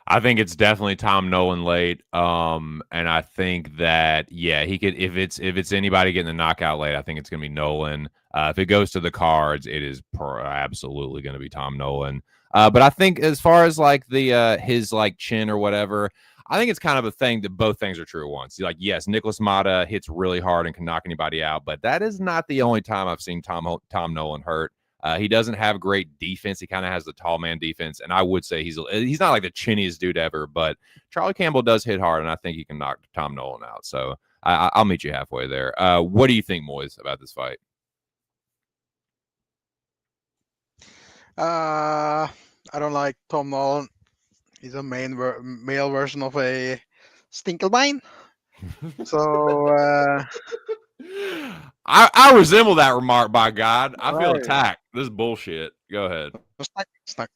I think it's definitely Tom Nolan late. And I think that, yeah, he could, if it's anybody getting the knockout late, I think it's going to be Nolan. If it goes to the cards, it is absolutely going to be Tom Nolan. But I think as far as like the his like chin or whatever, I think it's kind of a thing that both things are true at once. Like, yes, Nicholas Mata hits really hard and can knock anybody out, but that is not the only time I've seen Tom Nolan hurt. He doesn't have great defense. He kind of has the tall man defense, and I would say he's not like the chinniest dude ever, but Charlie Campbell does hit hard, and I think he can knock Tom Nolan out. So I'll meet you halfway there. What do you think, Moiz, about this fight? I don't like Tom Nolan. He's a male version of a Stinkelbein. So I resemble that remark, by God. I feel Right. attacked. This is bullshit. Go ahead.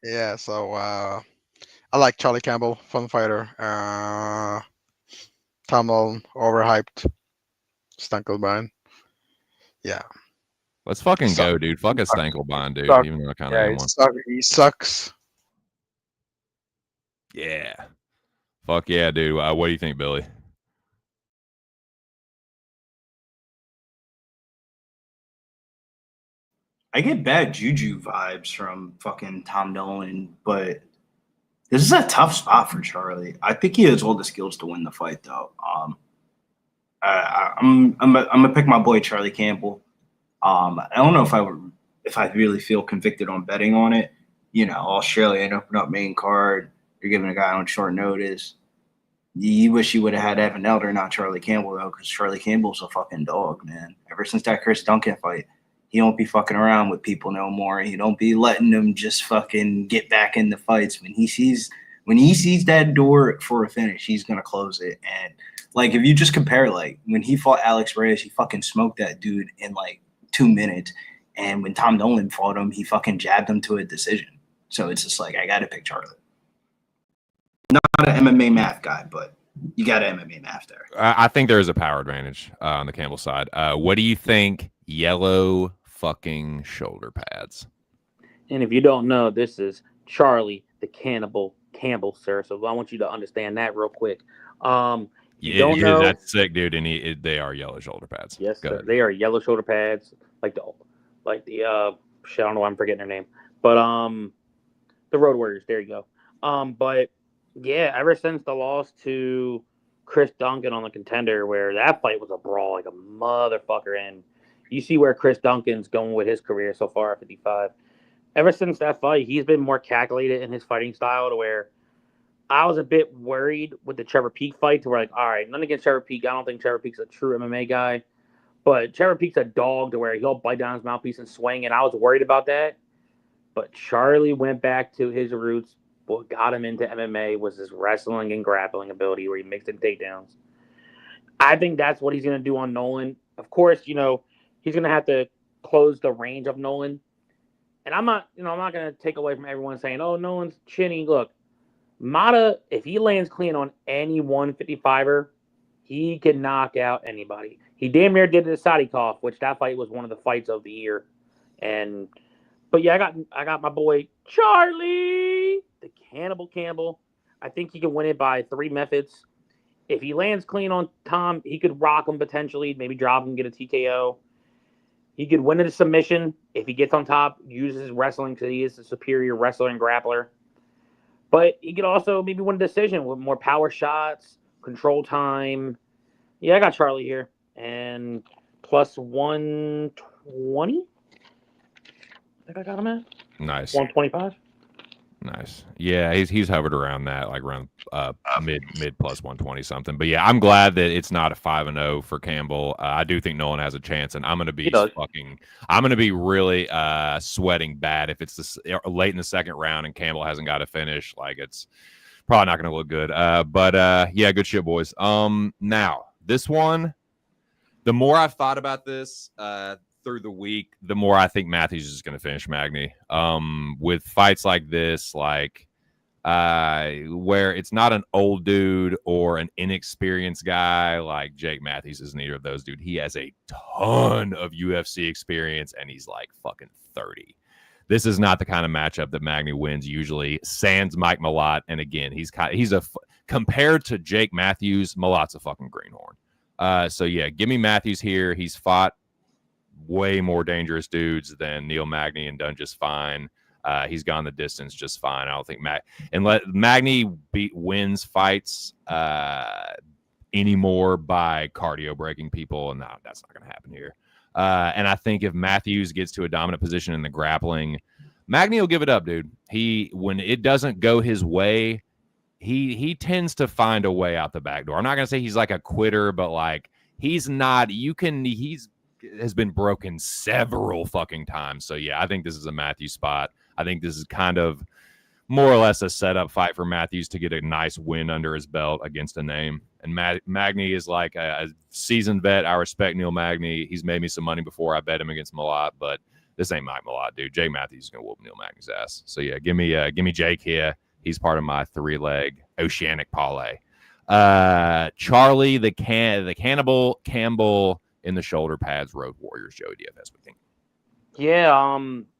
yeah. So I like Charlie Campbell, fun fighter. Tom Nolan, overhyped. Stinkelbein. Yeah. Let's fucking Suck. go, dude. Fuck a Stankelbein, dude. Suck. Even though I kind of am one. He sucks. Yeah. Fuck yeah, dude. What do you think, Billy? I get bad juju vibes from fucking Tom Nolan, but this is a tough spot for Charlie. I think he has all the skills to win the fight, though. I'm gonna pick my boy Charlie Campbell. I don't know if I really feel convicted on betting on it. You know, Australian open up main card. You're giving a guy on short notice. You wish you would have had Evan Elder, not Charlie Campbell, though, because Charlie Campbell's a fucking dog, man. Ever since that Chris Duncan fight, he don't be fucking around with people no more. He don't be letting them just fucking get back in the fights. When he sees that door for a finish, he's gonna close it. And like, if you just compare, like when he fought Alex Reyes, he fucking smoked that dude in like 2 minutes. And when Tom Nolan fought him, he fucking jabbed him to a decision. So it's just like, I got to pick Charlie. Not an MMA math guy, but you got an MMA math there. I think there is a power advantage on the Campbell side. What do you think? Yellow fucking shoulder pads. And if you don't know, this is Charlie the Cannibal Campbell, sir. So I want you to understand that real quick. That's sick, dude. And they are yellow shoulder pads. Yes, sir. They are yellow shoulder pads, like the shit, I don't know why I'm forgetting their name, but the Road Warriors. There you go. But yeah, ever since the loss to Chris Duncan on the Contender, where that fight was a brawl like a motherfucker, and you see where Chris Duncan's going with his career so far at 55. Ever since that fight, he's been more calculated in his fighting style, to where I was a bit worried with the Trevor Peek fight, to where, like, all right, nothing against Trevor Peek. I don't think Trevor Peek's a true MMA guy, but Trevor Peek's a dog, to where he'll bite down his mouthpiece and swing, and I was worried about that. But Charlie went back to his roots. What got him into MMA was his wrestling and grappling ability, where he mixed in takedowns. I think that's what he's going to do on Nolan. Of course, he's going to have to close the range of Nolan. And I'm not going to take away from everyone saying, oh, Nolan's chinny. Look, Mata, if he lands clean on any 155er, he can knock out anybody. He damn near did the Sadikov, which that fight was one of the fights of the year. But yeah, I got my boy Charlie, the Cannibal Campbell. I think he can win it by 3 methods. If he lands clean on Tom, he could rock him potentially, maybe drop him, get a TKO. He could win it a submission if he gets on top, uses his wrestling because he is a superior wrestler and grappler. But he could also maybe win a decision with more power shots, control time. Yeah, I got Charlie here. And plus 120? I think I got him at. Nice. 125? Nice. Yeah, he's hovered around that, like around mid plus 120 something. But yeah, I'm glad that it's not a 5-0 for Campbell. I do think Nolan has a chance, and I'm gonna be really sweating bad if it's late in the second round and Campbell hasn't got to finish. Like it's probably not gonna look good. But yeah, good shit, boys. Now this one, the more I've thought about this through the week, the more I think Matthews is going to finish Magny. With fights like this, like where it's not an old dude or an inexperienced guy, like Jake Matthews is neither of those, dude. He has a ton of UFC experience, and he's like fucking 30. This is not the kind of matchup that Magny wins usually. Sans Mike Malott, and again, compared to Jake Matthews, Malott's a fucking greenhorn. So yeah, give me Matthews here. He's fought way more dangerous dudes than Neil Magny and done just fine. He's gone the distance just fine. I don't think Magny wins fights anymore by cardio breaking people, and no, that's not going to happen here. And I think if Matthews gets to a dominant position in the grappling, Magny will give it up, dude. When it doesn't go his way, he tends to find a way out the back door. I'm not going to say he's like a quitter, but like he's not. He's has been broken several fucking times. So yeah, I think this is a Matthews spot. I think this is kind of more or less a setup fight for Matthews to get a nice win under his belt against a name. And Magny is like a seasoned vet. I respect Neil Magny. He's made me some money before. I bet him against Malott, but this ain't Mike Malott, dude. Jake Matthews is gonna whoop Neil Magny's ass. So yeah, give me Jake here. He's part of my 3-leg oceanic parlay. Charlie the Cannibal Campbell in the shoulder pads, Road Warriors, Joey DFS, we think. Yeah,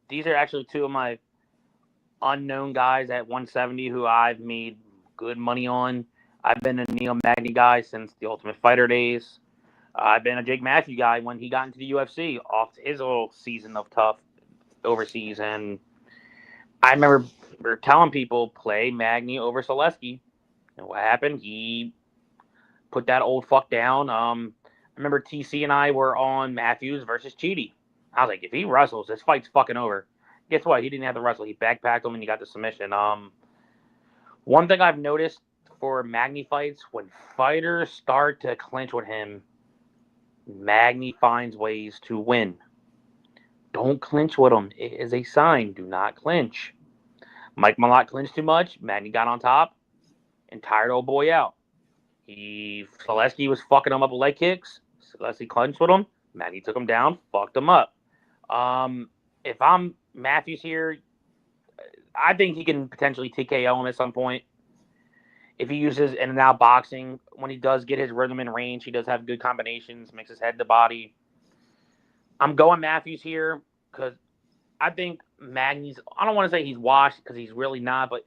these are actually two of my unknown guys at 170 who I've made good money on. I've been a Neil Magny guy since the Ultimate Fighter days. I've been a Jake Matthews guy when he got into the UFC off his little season of tough overseas. And I remember telling people, play Magny over Zaleski. And what happened? He put that old fuck down. I remember TC and I were on Matthews versus Cheaty. I was like, if he wrestles, this fight's fucking over. Guess what? He didn't have to wrestle. He backpacked him and he got the submission. One thing I've noticed for Magny fights, when fighters start to clinch with him, Magny finds ways to win. Don't clinch with him. It is a sign. Do not clinch. Mike Malott clinched too much. Magny got on top and tired old boy out. Zaleski was fucking him up with leg kicks. Zaleski clinched with him. Magny took him down, fucked him up. If I'm Matthews here, I think he can potentially TKO him at some point. If he uses in and out boxing, when he does get his rhythm in range, he does have good combinations, makes his head to body. I'm going Matthews here because I think Magny's, I don't want to say he's washed because he's really not, but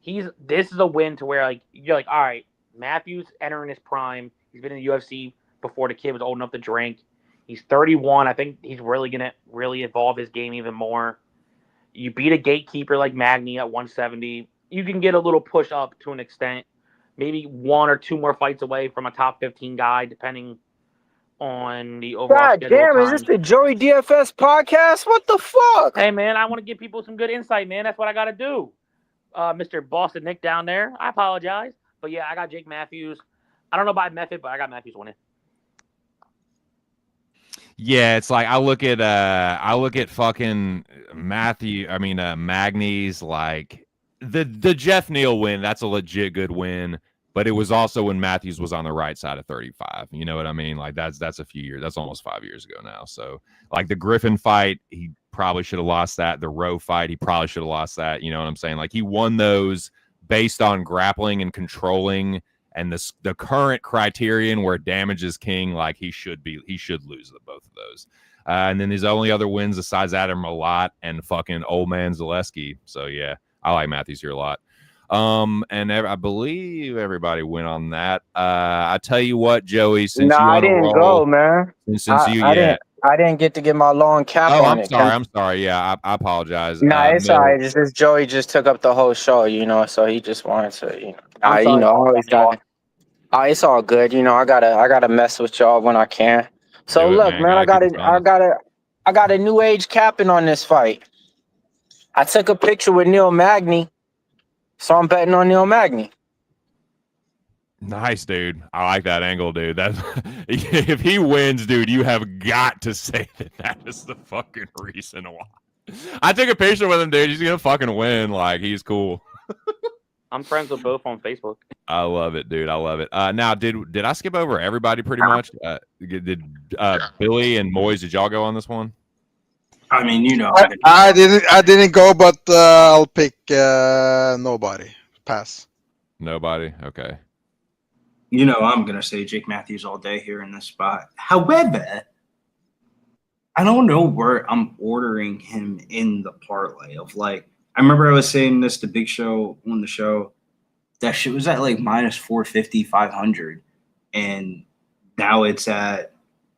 this is a win to where like you're like, all right, Matthews entering his prime. He's been in the UFC before the kid was old enough to drink. He's 31. I think he's really going to really evolve his game even more. You beat a gatekeeper like Magny at 170. You can get a little push up to an extent. Maybe one or two more fights away from a top 15 guy, depending on the overall God schedule damn, time. is this the Joey DFS podcast? What the fuck? Hey, man, I want to give people some good insight, man. That's what I got to do. Mr. Boston Nick down there, I apologize. But, yeah, I got Jake Matthews. I don't know by method, but I got Matthews winning. Yeah, it's like I look at fucking Magny's like the Jeff Neal win. That's a legit good win, but it was also when Matthews was on the right side of 35. You know what I mean? Like that's a few years. That's almost 5 years ago now. So like the Griffin fight, he probably should have lost that. The Rowe fight, he probably should have lost that. You know what I'm saying? Like he won those based on grappling and controlling. And the current criterion where damage is king, like he should lose both of those. And then his only other wins besides that are Malott and fucking old man Zaleski. So yeah, I like Matthews here a lot. And I believe everybody went on that. I tell you what, Joey, since I didn't go, man. I didn't get to get my long cap on it. I'm sorry. Yeah, I apologize. It's all right. It's just Joey just took up the whole show, so he just wanted to, it's all good. I gotta mess with y'all when I can. So look, man, I got a new age capping on this fight. I took a picture with Neil Magny So I'm betting on Neil Magny. Nice, dude. I like that angle, dude. That's if he wins, dude, you have got to say that is the fucking reason why. I took a picture with him, dude. He's gonna fucking win. Like, he's cool. I'm friends with both on Facebook. I love it, dude. I love it. Now, did I skip over everybody pretty much? Did Billy and Moiz, did y'all go on this one? I mean, you know, I didn't go, but I'll pick nobody. Pass. Nobody? Okay. you know, I'm gonna say Jake Matthews all day here in this spot. However, I don't know where I'm ordering him in the parlay of like. I remember I was saying this to Big Show on the show. That shit was at like minus 450, 500, and now it's at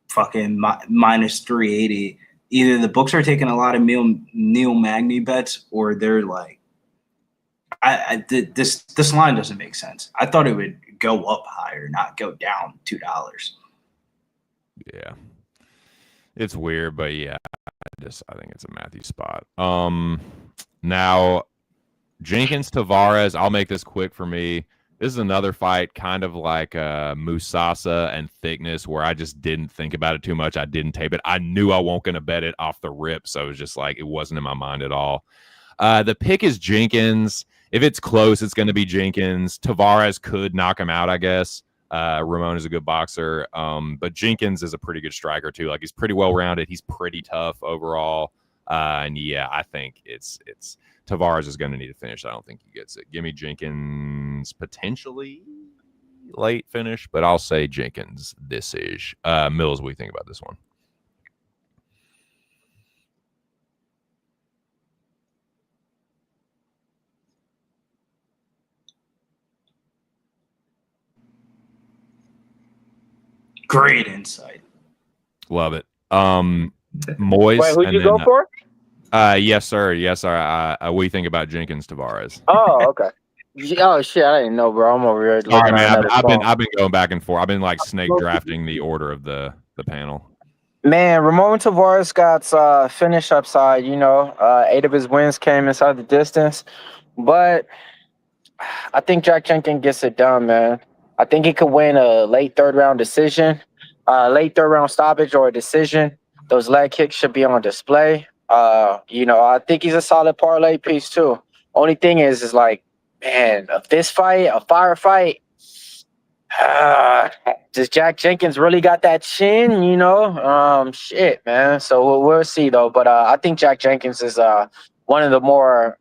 fucking minus 380. Either the books are taking a lot of Neil Magny bets, or they're like, this line doesn't make sense. I thought it would go up higher, not go down $2. Yeah, it's weird, but yeah, I think it's a Matthews spot. Now Jenkins Tavares, I'll make this quick for me. This is another fight, kind of like Musasa and Thickness, where I just didn't think about it too much. I didn't tape it. I knew I wasn't going to bet it off the rip, so it was just like it wasn't in my mind at all. The pick is Jenkins. If it's close, it's going to be Jenkins. Tavares could knock him out, I guess. Ramon is a good boxer, but Jenkins is a pretty good striker too. Like, he's pretty well rounded. He's pretty tough overall, and yeah, I think it's Tavares is going to need to finish. I don't think he gets it. Give me Jenkins, potentially late finish, but I'll say Jenkins this-ish. Mills, what do you think about this one? Great insight. Love it. Moiz. Wait, who'd you go for? Yes, sir. Yes, sir. What do you think about Jenkins Tavares? Oh, okay. Oh shit, I didn't know, bro. I'm over here. All right, man. I've been going back and forth. I've been like snake drafting the order of the panel. Man, Ramon Tavares got finish upside. You know, 8 of his wins came inside the distance, but I think Jack Jenkins gets it done, man. I think he could win a late third round decision, late third round stoppage, or a decision. Those leg kicks should be on display. You know, I think he's a solid parlay piece too. Only thing is like, man, of this fight, a firefight, does Jack Jenkins really got that chin? You know, shit, man. So we'll see though. But I think Jack Jenkins is one of the more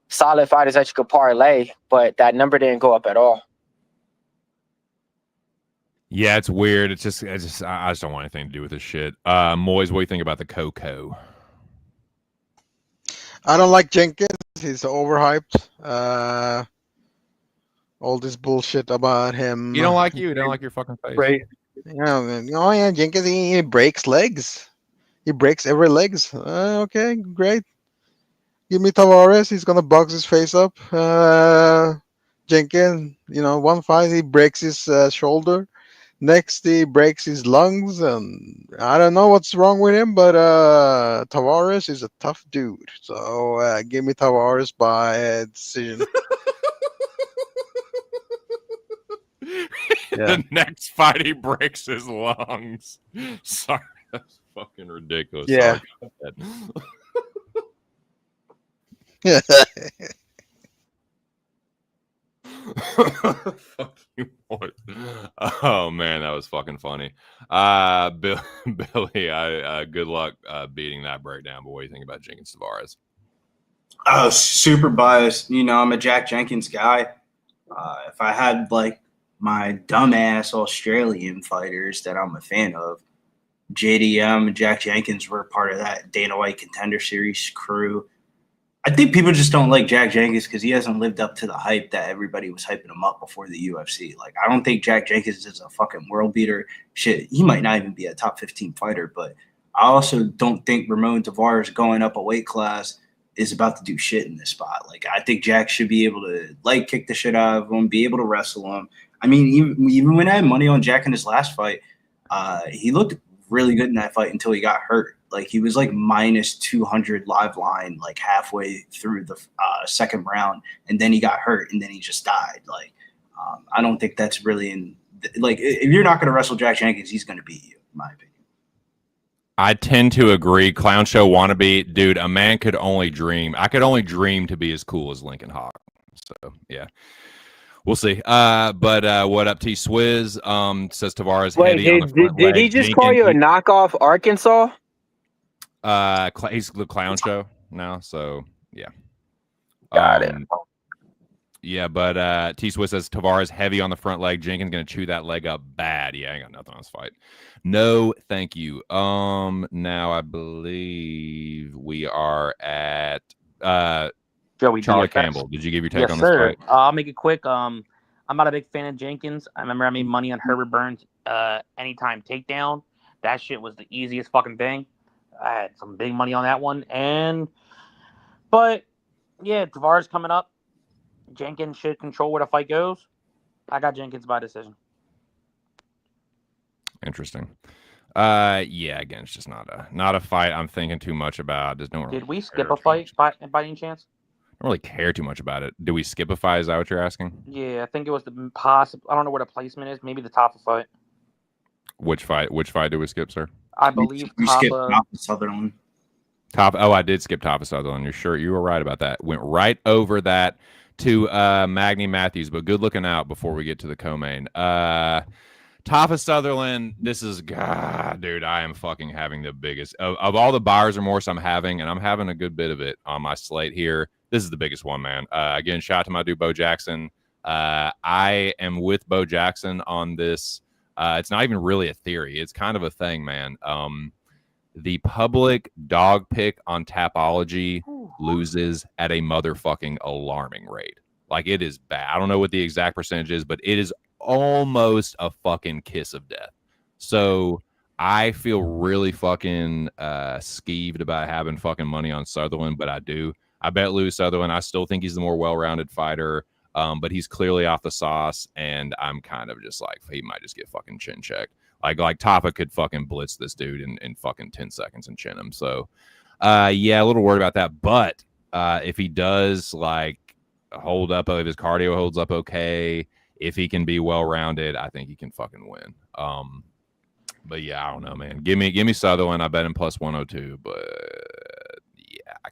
solid fighters that you could parlay. But that number didn't go up at all. Yeah, it's weird. I just don't want anything to do with this shit. Moiz, what do you think about the Coco? I don't like Jenkins. He's overhyped. All this bullshit about him. You don't like you. Don't like your fucking face. Right. Yeah, Jenkins, he breaks legs. He breaks every legs. Okay, great. Give me Tavares. He's going to box his face up. Jenkins, one fight, he breaks his shoulder. Next, he breaks his lungs, and I don't know what's wrong with him, but Tavares is a tough dude. So give me Tavares by decision. The next fight, he breaks his lungs. Sorry, that's fucking ridiculous. Yeah. Yeah. Fuck you, boy. Oh man, that was fucking funny. Billy, good luck beating that breakdown. But what do you think about Jenkins Tavares? Oh, super biased. I'm a Jack Jenkins guy. If I had like my dumbass Australian fighters that I'm a fan of, JDM and Jack Jenkins were part of that Dana White Contender Series crew. I think people just don't like Jack Jenkins because he hasn't lived up to the hype that everybody was hyping him up before the UFC. Like, I don't think Jack Jenkins is a fucking world beater. Shit, he might not even be a top 15 fighter, but I also don't think Ramon Tavares going up a weight class is about to do shit in this spot. Like, I think Jack should be able to leg kick the shit out of him, be able to wrestle him. I mean, even when I had money on Jack in his last fight, he looked really good in that fight until he got hurt. Like he was like minus 200 live line like halfway through the second round, and then he got hurt, and then he just died. Like I don't think that's really like if you're not going to wrestle Jack Jenkins, he's going to beat you, in my opinion. I tend to agree. Clown show wannabe, dude. A man could only dream. I could only dream to be as cool as Lincoln Hawk. So yeah, we'll see. But what up, T Swizz? Says Tavares heavy on the front did he leg. just call you a knockoff Arkansas? He's the Clown Show now. So yeah, Got it. Yeah, but T Swiss says Tavares heavy on the front leg. Jenkins gonna chew that leg up bad. Yeah, I ain't got nothing on this fight. No, thank you. Now I believe we are at Joey Charlie DFS. Campbell. Did you give your take Yes, on this sir. fight? I'll make it quick. I'm not a big fan of Jenkins. I remember I made money on Herbert Burns anytime takedown. That shit was the easiest fucking thing. I had some big money on that one. But yeah, Tavares coming up. Jenkins should control where the fight goes. I got Jenkins by decision. Interesting. Yeah, again, it's just not a fight I'm thinking too much about. Just don't. Did we skip a fight by any chance? Don't really care too much about it. Do we skip a fight? Is that what you're asking? Yeah, I think it was the possible. I don't know what the placement is. Maybe the top of fight. Which fight? Which fight did we skip, sir? I believe we top skipped of Sutherland. Oh, I did skip Top of Sutherland. You're sure you were right about that. Went right over that to Magny Matthews, but good looking out before we get to the co-main. Top of Sutherland, this is God, dude. I am fucking having the biggest of all the buyer's remorse I'm having, and I'm having a good bit of it on my slate here. This is the biggest one, man. Again, shout out to my dude Bo Jackson. I am with Bo Jackson on this. It's not even really a theory. It's kind of a thing, man. The public dog pick on Tapology loses at a motherfucking alarming rate. Like, it is bad. I don't know what the exact percentage is, but it is almost a fucking kiss of death. So I feel really fucking skeeved about having fucking money on Sutherland, but I do. I bet Louis Sutherland. I still think he's the more well-rounded fighter, but he's clearly off the sauce, and I'm kind of just like, he might just get fucking chin checked. Like Tapa could fucking blitz this dude in fucking 10 seconds and chin him. So, yeah, a little worried about that. But if he does, like, hold up, if his cardio holds up okay, if he can be well-rounded, I think he can fucking win. But, yeah, I don't know, man. Give me Sutherland. I bet him plus 102. But, yeah, I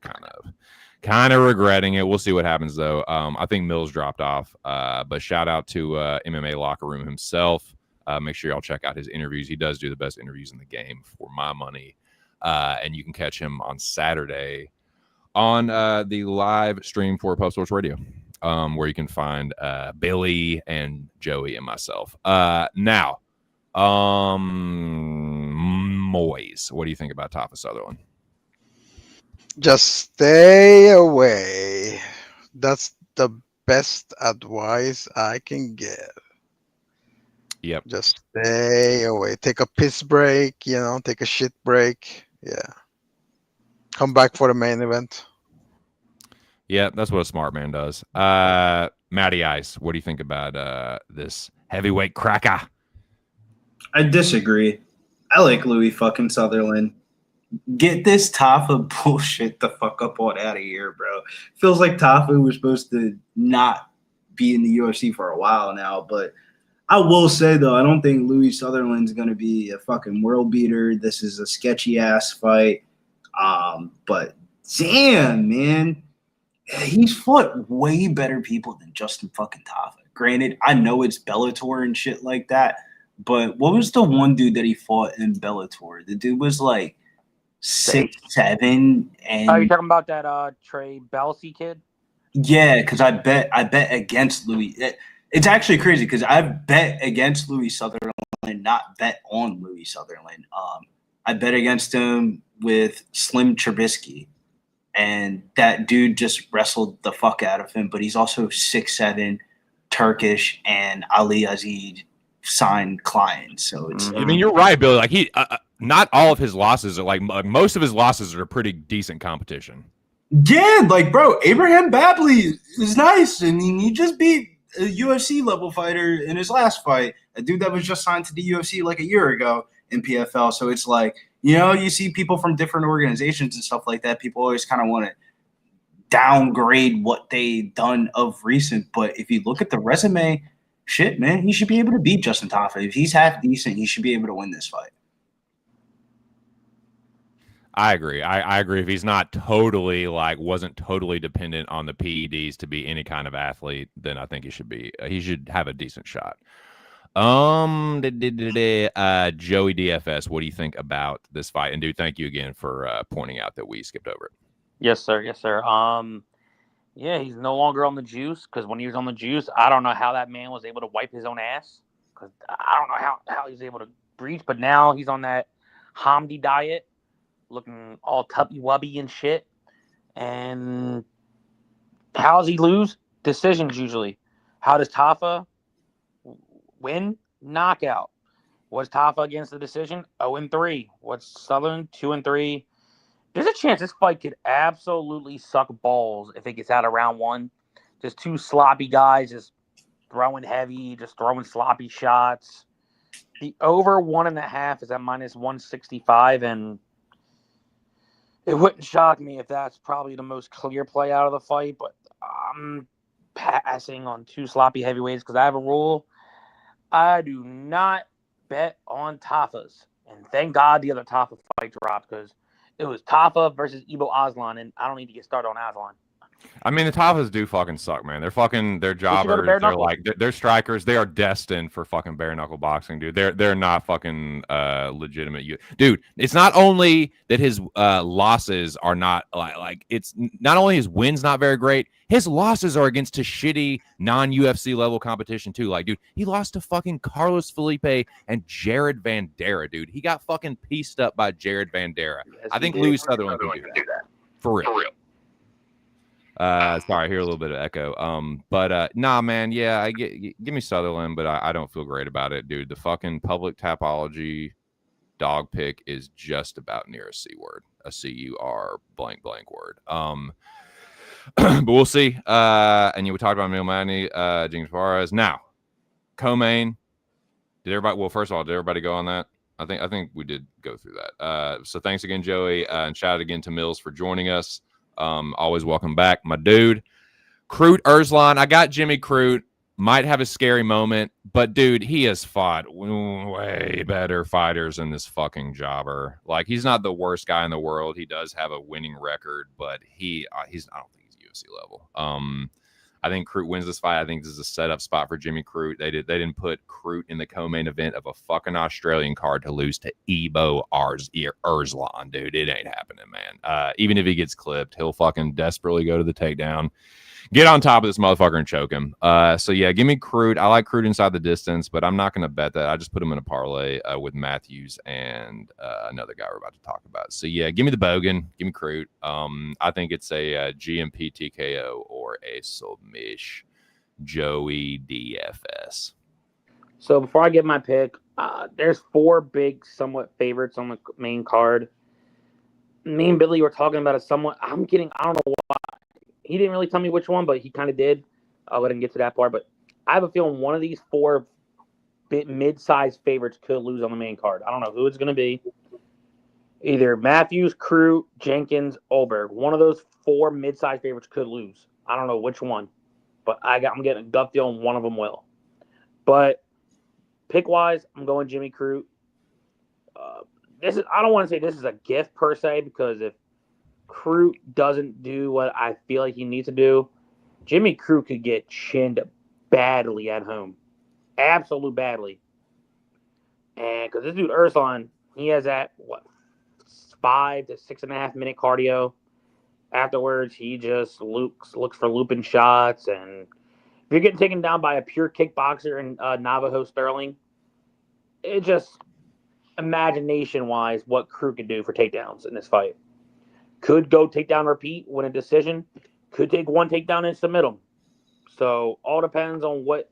kind of regretting it. We'll see what happens, though. I think Mills dropped off. But shout out to MMA Locker Room himself. Make sure y'all check out his interviews. He does do the best interviews in the game for my money. And you can catch him on Saturday on the live stream for Pub Sports Radio, where you can find Billy and Joey and myself. Now, Moiz, what do you think about Tafa Sutherland? Just stay away. That's the best advice I can give. Yep. Just stay away. Take a piss break, take a shit break. Yeah. Come back for the main event. Yeah, that's what a smart man does. Matty Ice, what do you think about this heavyweight cracker? I disagree. I like Louis fucking Sutherland. Get this Tafa bullshit the fuck up on out of here, bro. Feels like Tafa was supposed to not be in the UFC for a while now, but I will say, though, I don't think Louis Sutherland's going to be a fucking world beater. This is a sketchy-ass fight. But damn, man. He's fought way better people than Justin fucking Tafa. Granted, I know it's Bellator and shit like that, but what was the one dude that he fought in Bellator? The dude was like 6'7", and are you talking about that Trey Belsey kid? Yeah, because I bet against Louis. It's actually crazy because I've bet against Louis Sutherland, not bet on Louis Sutherland. I bet against him with Slim Trubisky, and that dude just wrestled the fuck out of him. But he's also 6'7", Turkish, and Ali Aziz signed clients. So it's. I mean, you're right, Billy. Like he, not all of his losses are like most of his losses are pretty decent competition. Yeah, like bro, Abraham Babley is nice. I mean, he just beat a UFC level fighter in his last fight, a dude that was just signed to the UFC like a year ago in PFL. So it's like You know, you see people from different organizations and stuff like that. People always kind of want to downgrade what they done of recent. But if you look at the resume, shit, man, he should be able to beat Justin Tafa. If he's half decent, he should be able to win this fight. I agree. I agree. If he's not totally wasn't totally dependent on the PEDs to be any kind of athlete, then I think he should have a decent shot. Joey DFS, what do you think about this fight? And dude, thank you again for pointing out that we skipped over it. Yes, sir. Yes, sir. Yeah, he's no longer on the juice because when he was on the juice, I don't know how that man was able to wipe his own ass because I don't know how he was able to breach. But now he's on that Hamdi diet, looking all tubby-wubby and shit. And how does he lose? Decisions usually. How does Tafa win? Knockout. What's Tafa against the decision? 0-3. What's Southern? 2-3. There's a chance this fight could absolutely suck balls if it gets out of round one. Just two sloppy guys just throwing heavy, just throwing sloppy shots. The over 1.5 is at -165, and it wouldn't shock me if that's probably the most clear play out of the fight, but I'm passing on two sloppy heavyweights because I have a rule. I do not bet on Tafas. And thank God the other Tafa fight dropped because it was Tafa versus Ibo Aslan, and I don't need to get started on Aslan. I mean, the Tafas do fucking suck, man. They're jobbers. They're strikers. They are destined for fucking bare knuckle boxing, dude. They're not fucking legitimate. Dude, it's not only that his losses are not it's not only his wins not very great. His losses are against a shitty non-UFC level competition too. Like, dude, he lost to fucking Carlos Felipe and Jared Vandera, dude. He got fucking pieced up by Jared Vandera. Yes, I think Louis Sutherland can do that. For real. Sorry, I hear a little bit of echo. But nah, man, yeah, give me Sutherland, but I don't feel great about it, dude. The fucking public tapology dog pick is just about near a C word, a CUR blank word. But we'll see. And we talked about Emil Madney, James Suarez. Now, co-main. First of all, did everybody go on that? I think we did go through that. So thanks again, Joey, and shout out again to Mills for joining us. Always welcome back, my dude. Crute Erslan. I got Jimmy Crute. Might have a scary moment, but dude, he has fought way better fighters than this fucking jobber. Like, he's not the worst guy in the world. He does have a winning record, but he's I don't think he's UFC level. I think Crute wins this fight. I think this is a setup spot for Jimmy Crute. They didn't put Crute in the co-main event of a fucking Australian card to lose to Ibo Erslan, dude. It ain't happening, man. Even if he gets clipped, he'll fucking desperately go to the takedown, get on top of this motherfucker and choke him. So yeah, give me Crute. I like Crute inside the distance, but I'm not going to bet that. I just put him in a parlay with Matthews and another guy we're about to talk about. So yeah, give me the Bogan. Give me Crute. I think it's a GMP TKO or a submission. Joey DFS. So before I get my pick, there's 4 big somewhat favorites on the main card. Me and Billy were talking about it somewhat. I don't know why. He didn't really tell me which one, but he kind of did. I'll let him get to that part. But I have a feeling one of these 4 mid-sized favorites could lose on the main card. I don't know who it's going to be. Either Matthews, Crute, Jenkins, Olberg. One of those 4 mid-sized favorites could lose. I don't know which one. But I'm getting a gut feeling one of them will. But pick-wise, I'm going Jimmy Crute. I don't want to say this is a gift per se, because if Crute doesn't do what I feel like he needs to do, Jimmy Crute could get chinned badly at home. Absolute badly. And because this dude Erslan, he has that 5 to 6.5 minute cardio. Afterwards, he just looks for looping shots. And if you're getting taken down by a pure kickboxer in Navajo Sterling, it just, imagination-wise, what Crute could do for takedowns in this fight. Could go takedown, repeat, win a decision. Could take one takedown and submit him. So all depends on what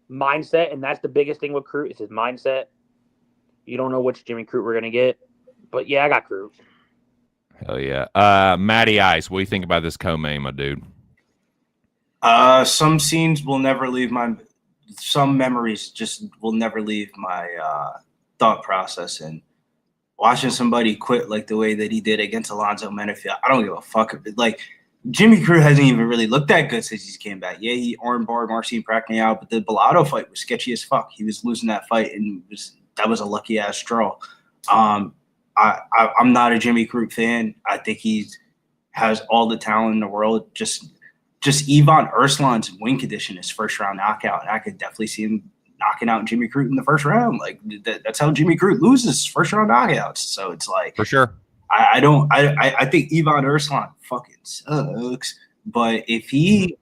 mindset, and that's the biggest thing with Crute is his mindset. You don't know which Jimmy Crute we're going to get. But yeah, I got Crute. Hell yeah. Matty Ice, what do you think about this co-main, my dude? Some scenes will never leave some memories just will never leave my thought process. And watching somebody quit like the way that he did against Alonzo Menafield, I don't give a fuck. Like, Jimmy Crute hasn't even really looked that good since he's came back. Yeah, he armbarred Marcin Prachnio, but the Bellato fight was sketchy as fuck. He was losing that fight, and that was a lucky ass draw. I'm not a Jimmy Crute fan. I think he has all the talent in the world. Just Ivan Erslan's win condition is first round knockout, and I could definitely see him knocking out Jimmy Crute in the first round. Like that's how Jimmy Crute loses, first round knockouts. So it's like, for sure. I think Ivan Erslan fucking sucks. But if he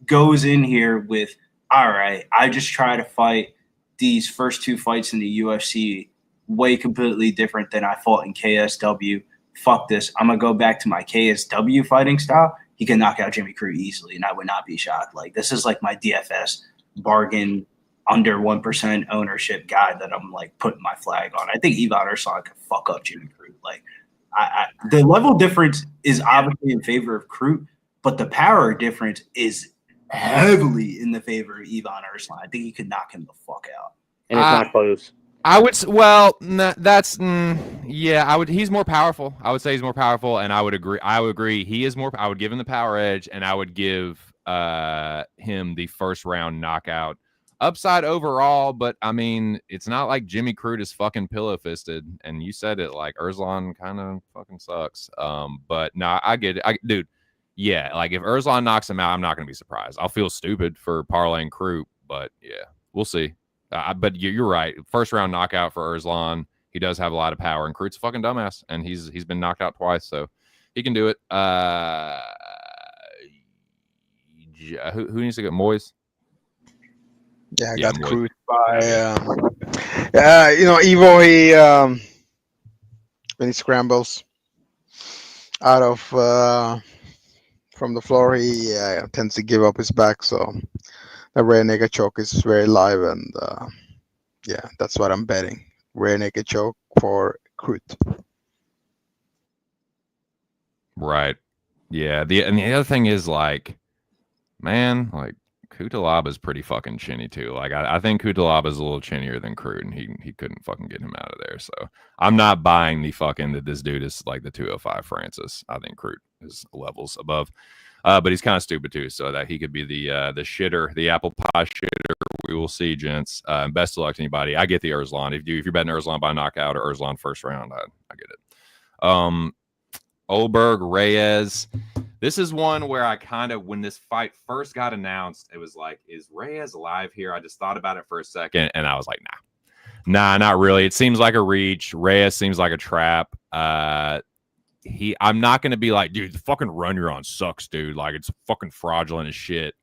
goes in here with, all right, I just try to fight these first 2 fights in the UFC way completely different than I fought in KSW. Fuck this. I'm going to go back to my KSW fighting style. He can knock out Jimmy Crute easily, and I would not be shocked. Like, this is like my DFS bargain under 1% ownership guy that I'm like putting my flag on. I think Ivan Erslan could fuck up Jimmy Crute. Like, the level difference is obviously in favor of Crute, but the power difference is heavily in the favor of Ivan Erslan. I think he could knock him the fuck out. And it's not close. I would he's more powerful. I would say he's more powerful, and I would agree. He is more. I would give him the power edge, and I would give him the first round knockout upside overall. But I mean, it's not like Jimmy Crute is fucking pillow fisted, and you said it, like Erslan kind of fucking sucks. But no, I get it, dude. Yeah, like if Erslan knocks him out, I'm not gonna be surprised. I'll feel stupid for parlaying Crute, but yeah, we'll see. But you're right. First round knockout for Erslan. He does have a lot of power, and Crute's a fucking dumbass, and he's been knocked out twice, so he can do it. Who needs to get Moiz? Yeah, I Yeah, got Moiz. Crute by Evo. He when he scrambles out of from the floor, he tends to give up his back. So the rear naked choke is very live, and yeah, that's what I'm betting. Rear naked choke for Crute. Right. Yeah. The other thing is, like, man, like Cutelaba is pretty fucking chinny too. Like I think Cutelaba is a little chinnier than Crute, and he couldn't fucking get him out of there. So I'm not buying the fucking that this dude is like the 205 Francis. I think Crute is levels above. But he's kind of stupid too, so that he could be the shitter, the apple pie shitter. We will see, gents. Best of luck to anybody. I get the Erslan. If you're betting Erslan by knockout or Erslan first round, I get it. Oberg, Reyes. This is one where I kind of, when this fight first got announced, it was like, is Reyes alive here? I just thought about it for a second, and I was like, nah, not really. It seems like a reach. Reyes seems like a trap. I'm not going to be like, dude, the fucking run you're on sucks, dude. Like, it's fucking fraudulent as shit.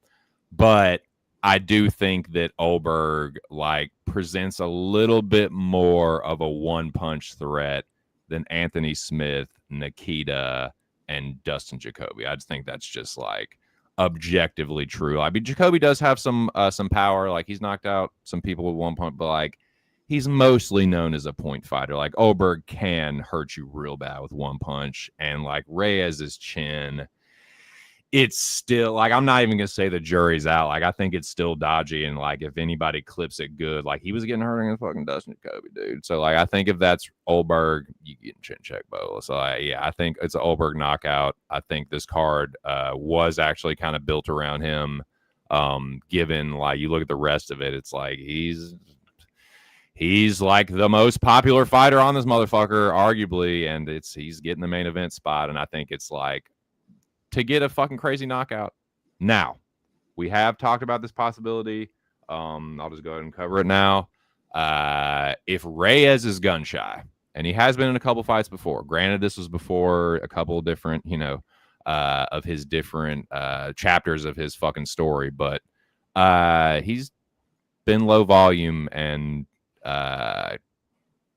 But I do think that Oberg, like, presents a little bit more of a one-punch threat than Anthony Smith, Nikita, and Dustin Jacoby. I just think that's just, like, objectively true. I mean, Jacoby does have some power. Like, he's knocked out some people with 1 point, but, like, he's mostly known as a point fighter. Like, Oberg can hurt you real bad with one punch. And, like, Reyes's chin, it's still, like, I'm not even going to say the jury's out. Like, I think it's still dodgy. And, like, if anybody clips it good, like, he was getting hurt against fucking Dustin Jacoby, dude. So, like, I think if that's Oberg, you get chin check, Bo. So, yeah, I think it's an Oberg knockout. I think this card was actually kind of built around him. Given, like, you look at the rest of it, it's like he's like the most popular fighter on this motherfucker, arguably, and he's getting the main event spot. And I think it's like to get a fucking crazy knockout. Now, we have talked about this possibility. I'll just go ahead and cover it now. If Reyes is gun shy, and he has been in a couple fights before, granted, this was before a couple different, of his different chapters of his fucking story, but he's been low volume and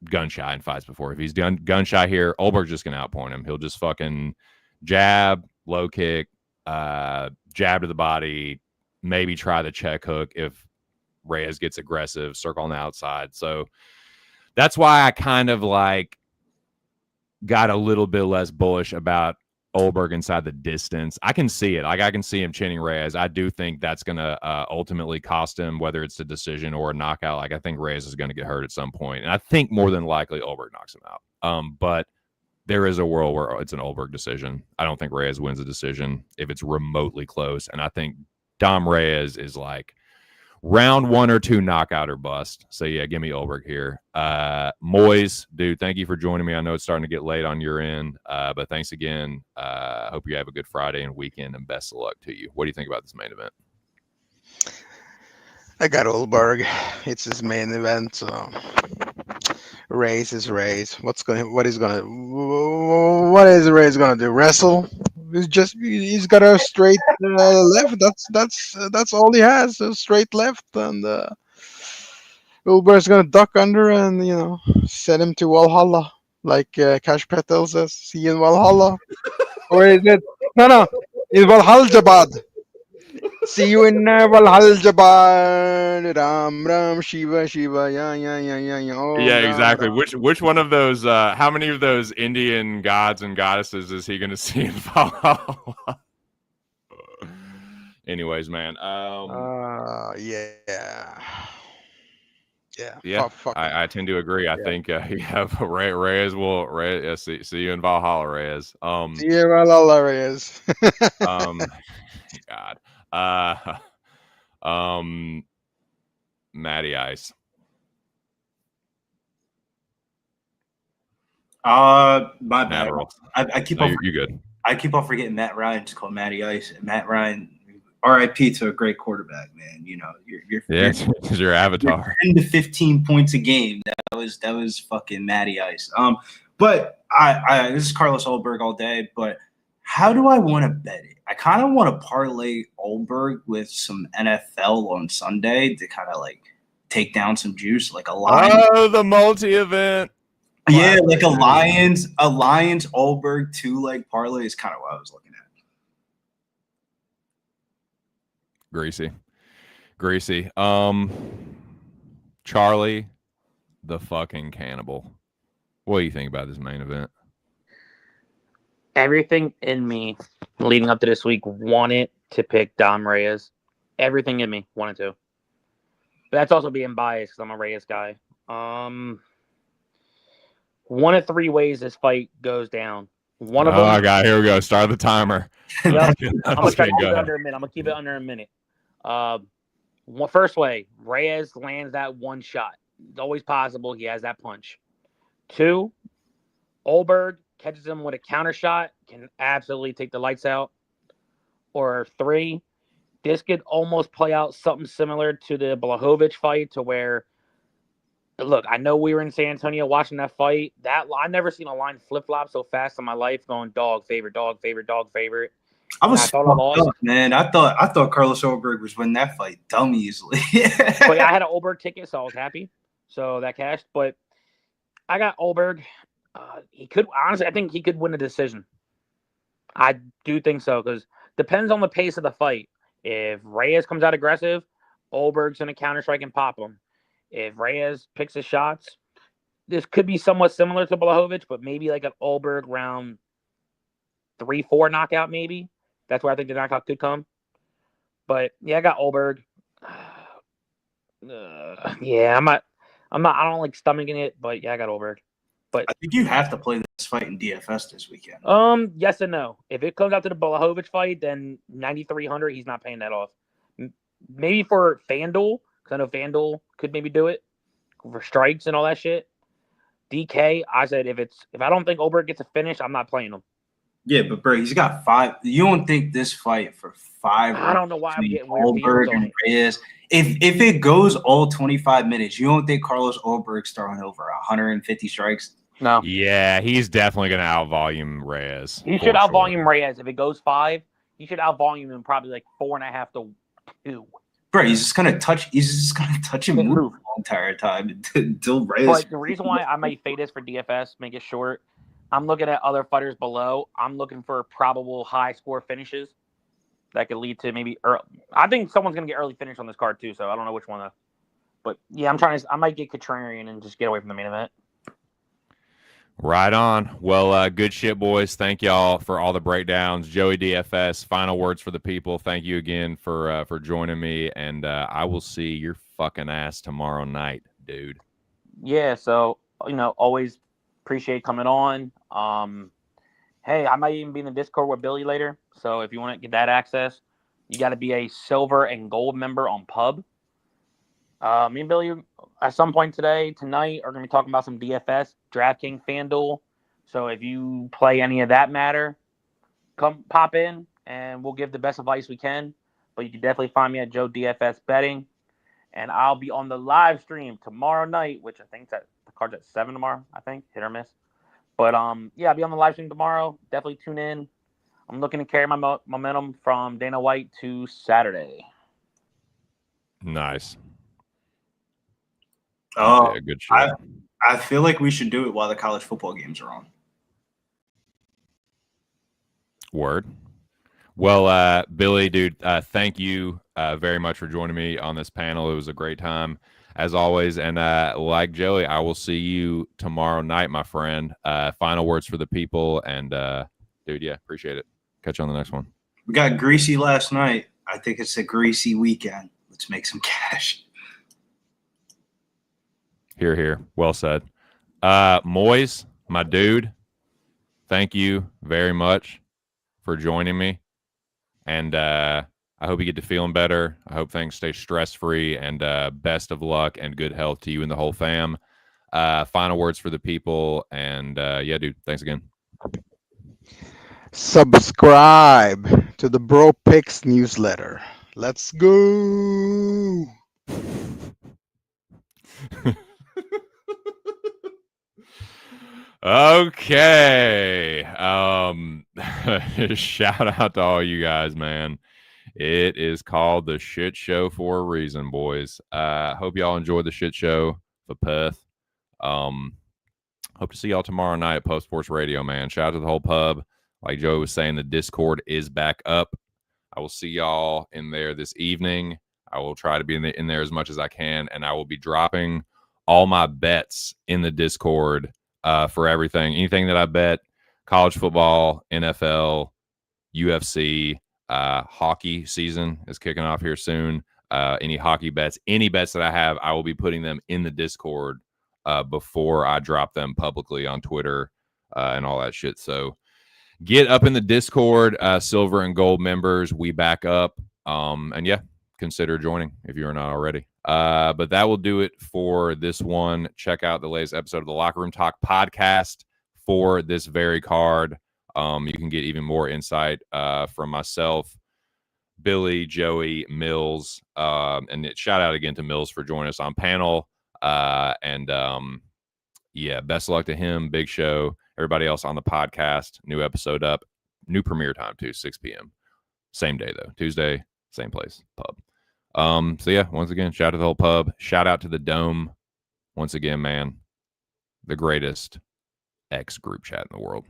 gun shy in fights before. If he's gun shy here, Oberg's just gonna outpoint him. He'll just fucking jab, low kick, jab to the body, maybe try the check hook if Reyes gets aggressive, circle on the outside. So that's why I kind of like got a little bit less bullish about Olberg inside the distance. I can see it. Like I can see him chinning Reyes. I do think that's going to ultimately cost him, whether it's a decision or a knockout. Like I think Reyes is going to get hurt at some point, and I think more than likely Olberg knocks him out. But there is a world where it's an Olberg decision. I don't think Reyes wins a decision if it's remotely close, and I think Dom Reyes is like round 1 or 2 knockout or bust. So yeah, give me Olberg here. Moiz, dude, thank you for joining me. I know it's starting to get late on your end, but thanks again. Hope you have a good Friday and weekend, and best of luck to you. What do you think about this main event? I got Olberg. It's his main event, so Reyes is Reyes. What is Reyes gonna do? Wrestle? He's got a straight left. That's all he has. A straight left, and Ulber's gonna duck under and send him to Valhalla, like Cash Patel says. See you in Valhalla, or is it? No, in Valhalla. See you in Valhalla. Ram Ram Shiva Shiva. Yeah. Oh, yeah, exactly. Which one of those? How many of those Indian gods and goddesses is he going to see in Valhalla? Anyways, man. Yeah. I tend to agree. I think Reyes will see you in Valhalla, Reyes. See you in Valhalla, Reyes. God. Matty Ice. My bad. I keep on. You're good. I keep on forgetting Matt Ryan. Just called Matty Ice. Matt Ryan, R.I.P. to a great quarterback, man. You're your avatar. 10 to 15 points a game. That was fucking Matty Ice. But I this is Carlos Olberg all day. But how do I want to bet it? I kind of want to parlay Olberg with some NFL on Sunday to kind of like take down some juice, like a line. Oh, the multi-event. Yeah, like a Lions Olberg 2-leg parlay is kind of what I was looking at. Greasy. Charlie, the fucking cannibal. What do you think about this main event? Everything in me leading up to this week wanted to pick Dom Reyes. Everything in me wanted to. But that's also being biased because I'm a Reyes guy. One of 3 ways this fight goes down. One of them. Oh, God, here we go. Start the timer. Yep. I'm going to try to keep it under a minute. I'm going to keep it under a minute. First way, Reyes lands that one shot. It's always possible he has that punch. 2, Olberg catches him with a counter shot, can absolutely take the lights out. Or 3, this could almost play out something similar to the Blachowicz fight, to where, look, I know we were in San Antonio watching that fight. I've never seen a line flip-flop so fast in my life, going dog favorite. I was man. I thought Carlos Olberg was winning that fight dumb easily. But yeah, I had an Olberg ticket, so I was happy. So that cashed. But I got Olberg. He could, honestly, I think he could win a decision. I do think so, because depends on the pace of the fight. If Reyes comes out aggressive, Olberg's going to counter strike and pop him. If Reyes picks his shots, this could be somewhat similar to Blachowicz, but maybe like an Olberg round 3-4 knockout, maybe. That's where I think the knockout could come. But yeah, I got Olberg. Yeah, I don't like stomaching it, but yeah, I got Olberg. But I think you have to play this fight in DFS this weekend. Yes and no. If it comes out to the Blachowicz fight, then 9,300, he's not paying that off. Maybe for FanDuel, because I know FanDuel could maybe do it for strikes and all that shit. DK, I said if I don't think Olberg gets a finish, I'm not playing him. Yeah, but bro, he's got 5. You don't think this fight for 5? I don't know why I'm getting weird Olberg and Reyes. If it goes all 25 minutes, you don't think Carlos Olberg's throwing over 150 strikes? No. Yeah, he's definitely going to outvolume Reyes. He should outvolume Reyes. If it goes 5, he should outvolume him probably like 4.5 to 2. Bro, he's just gonna touch him move the entire time until Reyes. But the reason why I might fade this for DFS, make it short, I'm looking at other fighters below. I'm looking for probable high score finishes that could lead to maybe early. I think someone's gonna get early finish on this card too, so I don't know which one though. But yeah, I might get contrarian and just get away from the main event. Right on. Well, good shit, boys. Thank y'all for all the breakdowns. Joey DFS, final words for the people. Thank you again for joining me, and I will see your fucking ass tomorrow night, dude. Yeah, so always appreciate coming on. Hey, I might even be in the Discord with Billy later. So if you want to get that access, you got to be a silver and gold member on Pub. Me and Billy, at some point tonight, are going to be talking about some DFS, DraftKings, FanDuel. So if you play any of that matter, come pop in and we'll give the best advice we can. But you can definitely find me at Joe DFS Betting. And I'll be on the live stream tomorrow night, which I think the card's at 7 tomorrow, I think, hit or miss. But yeah, I'll be on the live stream tomorrow. Definitely tune in. I'm looking to carry my momentum from Dana White to Saturday. Nice. Oh, yeah, good shit. I feel like we should do it while the college football games are on. Word. Well, Billy, dude, thank you very much for joining me on this panel. It was a great time, as always. And like Joey, I will see you tomorrow night, my friend. Final words for the people. And, dude, yeah, appreciate it. Catch you on the next one. We got greasy last night. I think it's a greasy weekend. Let's make some cash. Here, here. Well said. Moiz, my dude, thank you very much for joining me. And I hope you get to feeling better. I hope things stay stress-free. And best of luck and good health to you and the whole fam. Final words for the people. And yeah, dude, thanks again. Subscribe to the Bro Picks newsletter. Let's go. Okay. Shout out to all you guys, man. It is called the Shit Show for a reason, boys. Hope y'all enjoyed the shit show for Perth. Hope to see y'all tomorrow night at Post Sports Radio, man. Shout out to the whole pub. Like Joey was saying, the Discord is back up. I will see y'all in there this evening. I will try to be in there as much as I can, and I will be dropping all my bets in the Discord for everything. Anything that I bet, college football, NFL, UFC, hockey season is kicking off here soon. Any hockey bets, any bets that I have, I will be putting them in the Discord before I drop them publicly on Twitter and all that shit. So get up in the Discord, silver and gold members. We back up. And yeah, consider joining if you're not already. But that will do it for this one. Check out the latest episode of the Locker Room Talk podcast for this very card. You can get even more insight from myself, Billy, Joey, Mills, and shout out again to Mills for joining us on panel. Yeah, best of luck to him. Big show. Everybody else on the podcast. New episode up. New premiere time too, 6 p.m. Same day though. Tuesday, same place, pub. So yeah, once again, shout out to the whole pub. Shout out to the Dome. Once again, man, the greatest X group chat in the world.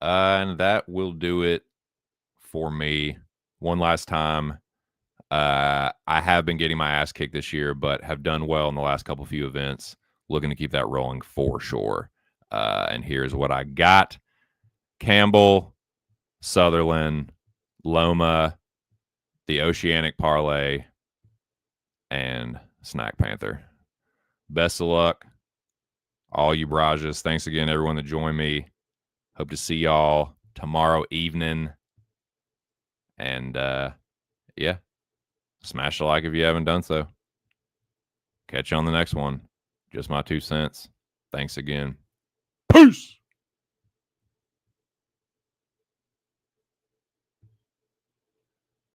And that will do it for me. One last time. I have been getting my ass kicked this year, but have done well in the last few events. Looking to keep that rolling for sure. And here's what I got. Campbell, Sutherland, Loma, the Oceanic Parlay, and Snack Panther. Best of luck, all you Brajas. Thanks again, everyone that joined me. Hope to see y'all tomorrow evening. And yeah, smash a like if you haven't done so. Catch you on the next one. Just my 2 cents. Thanks again. Peace.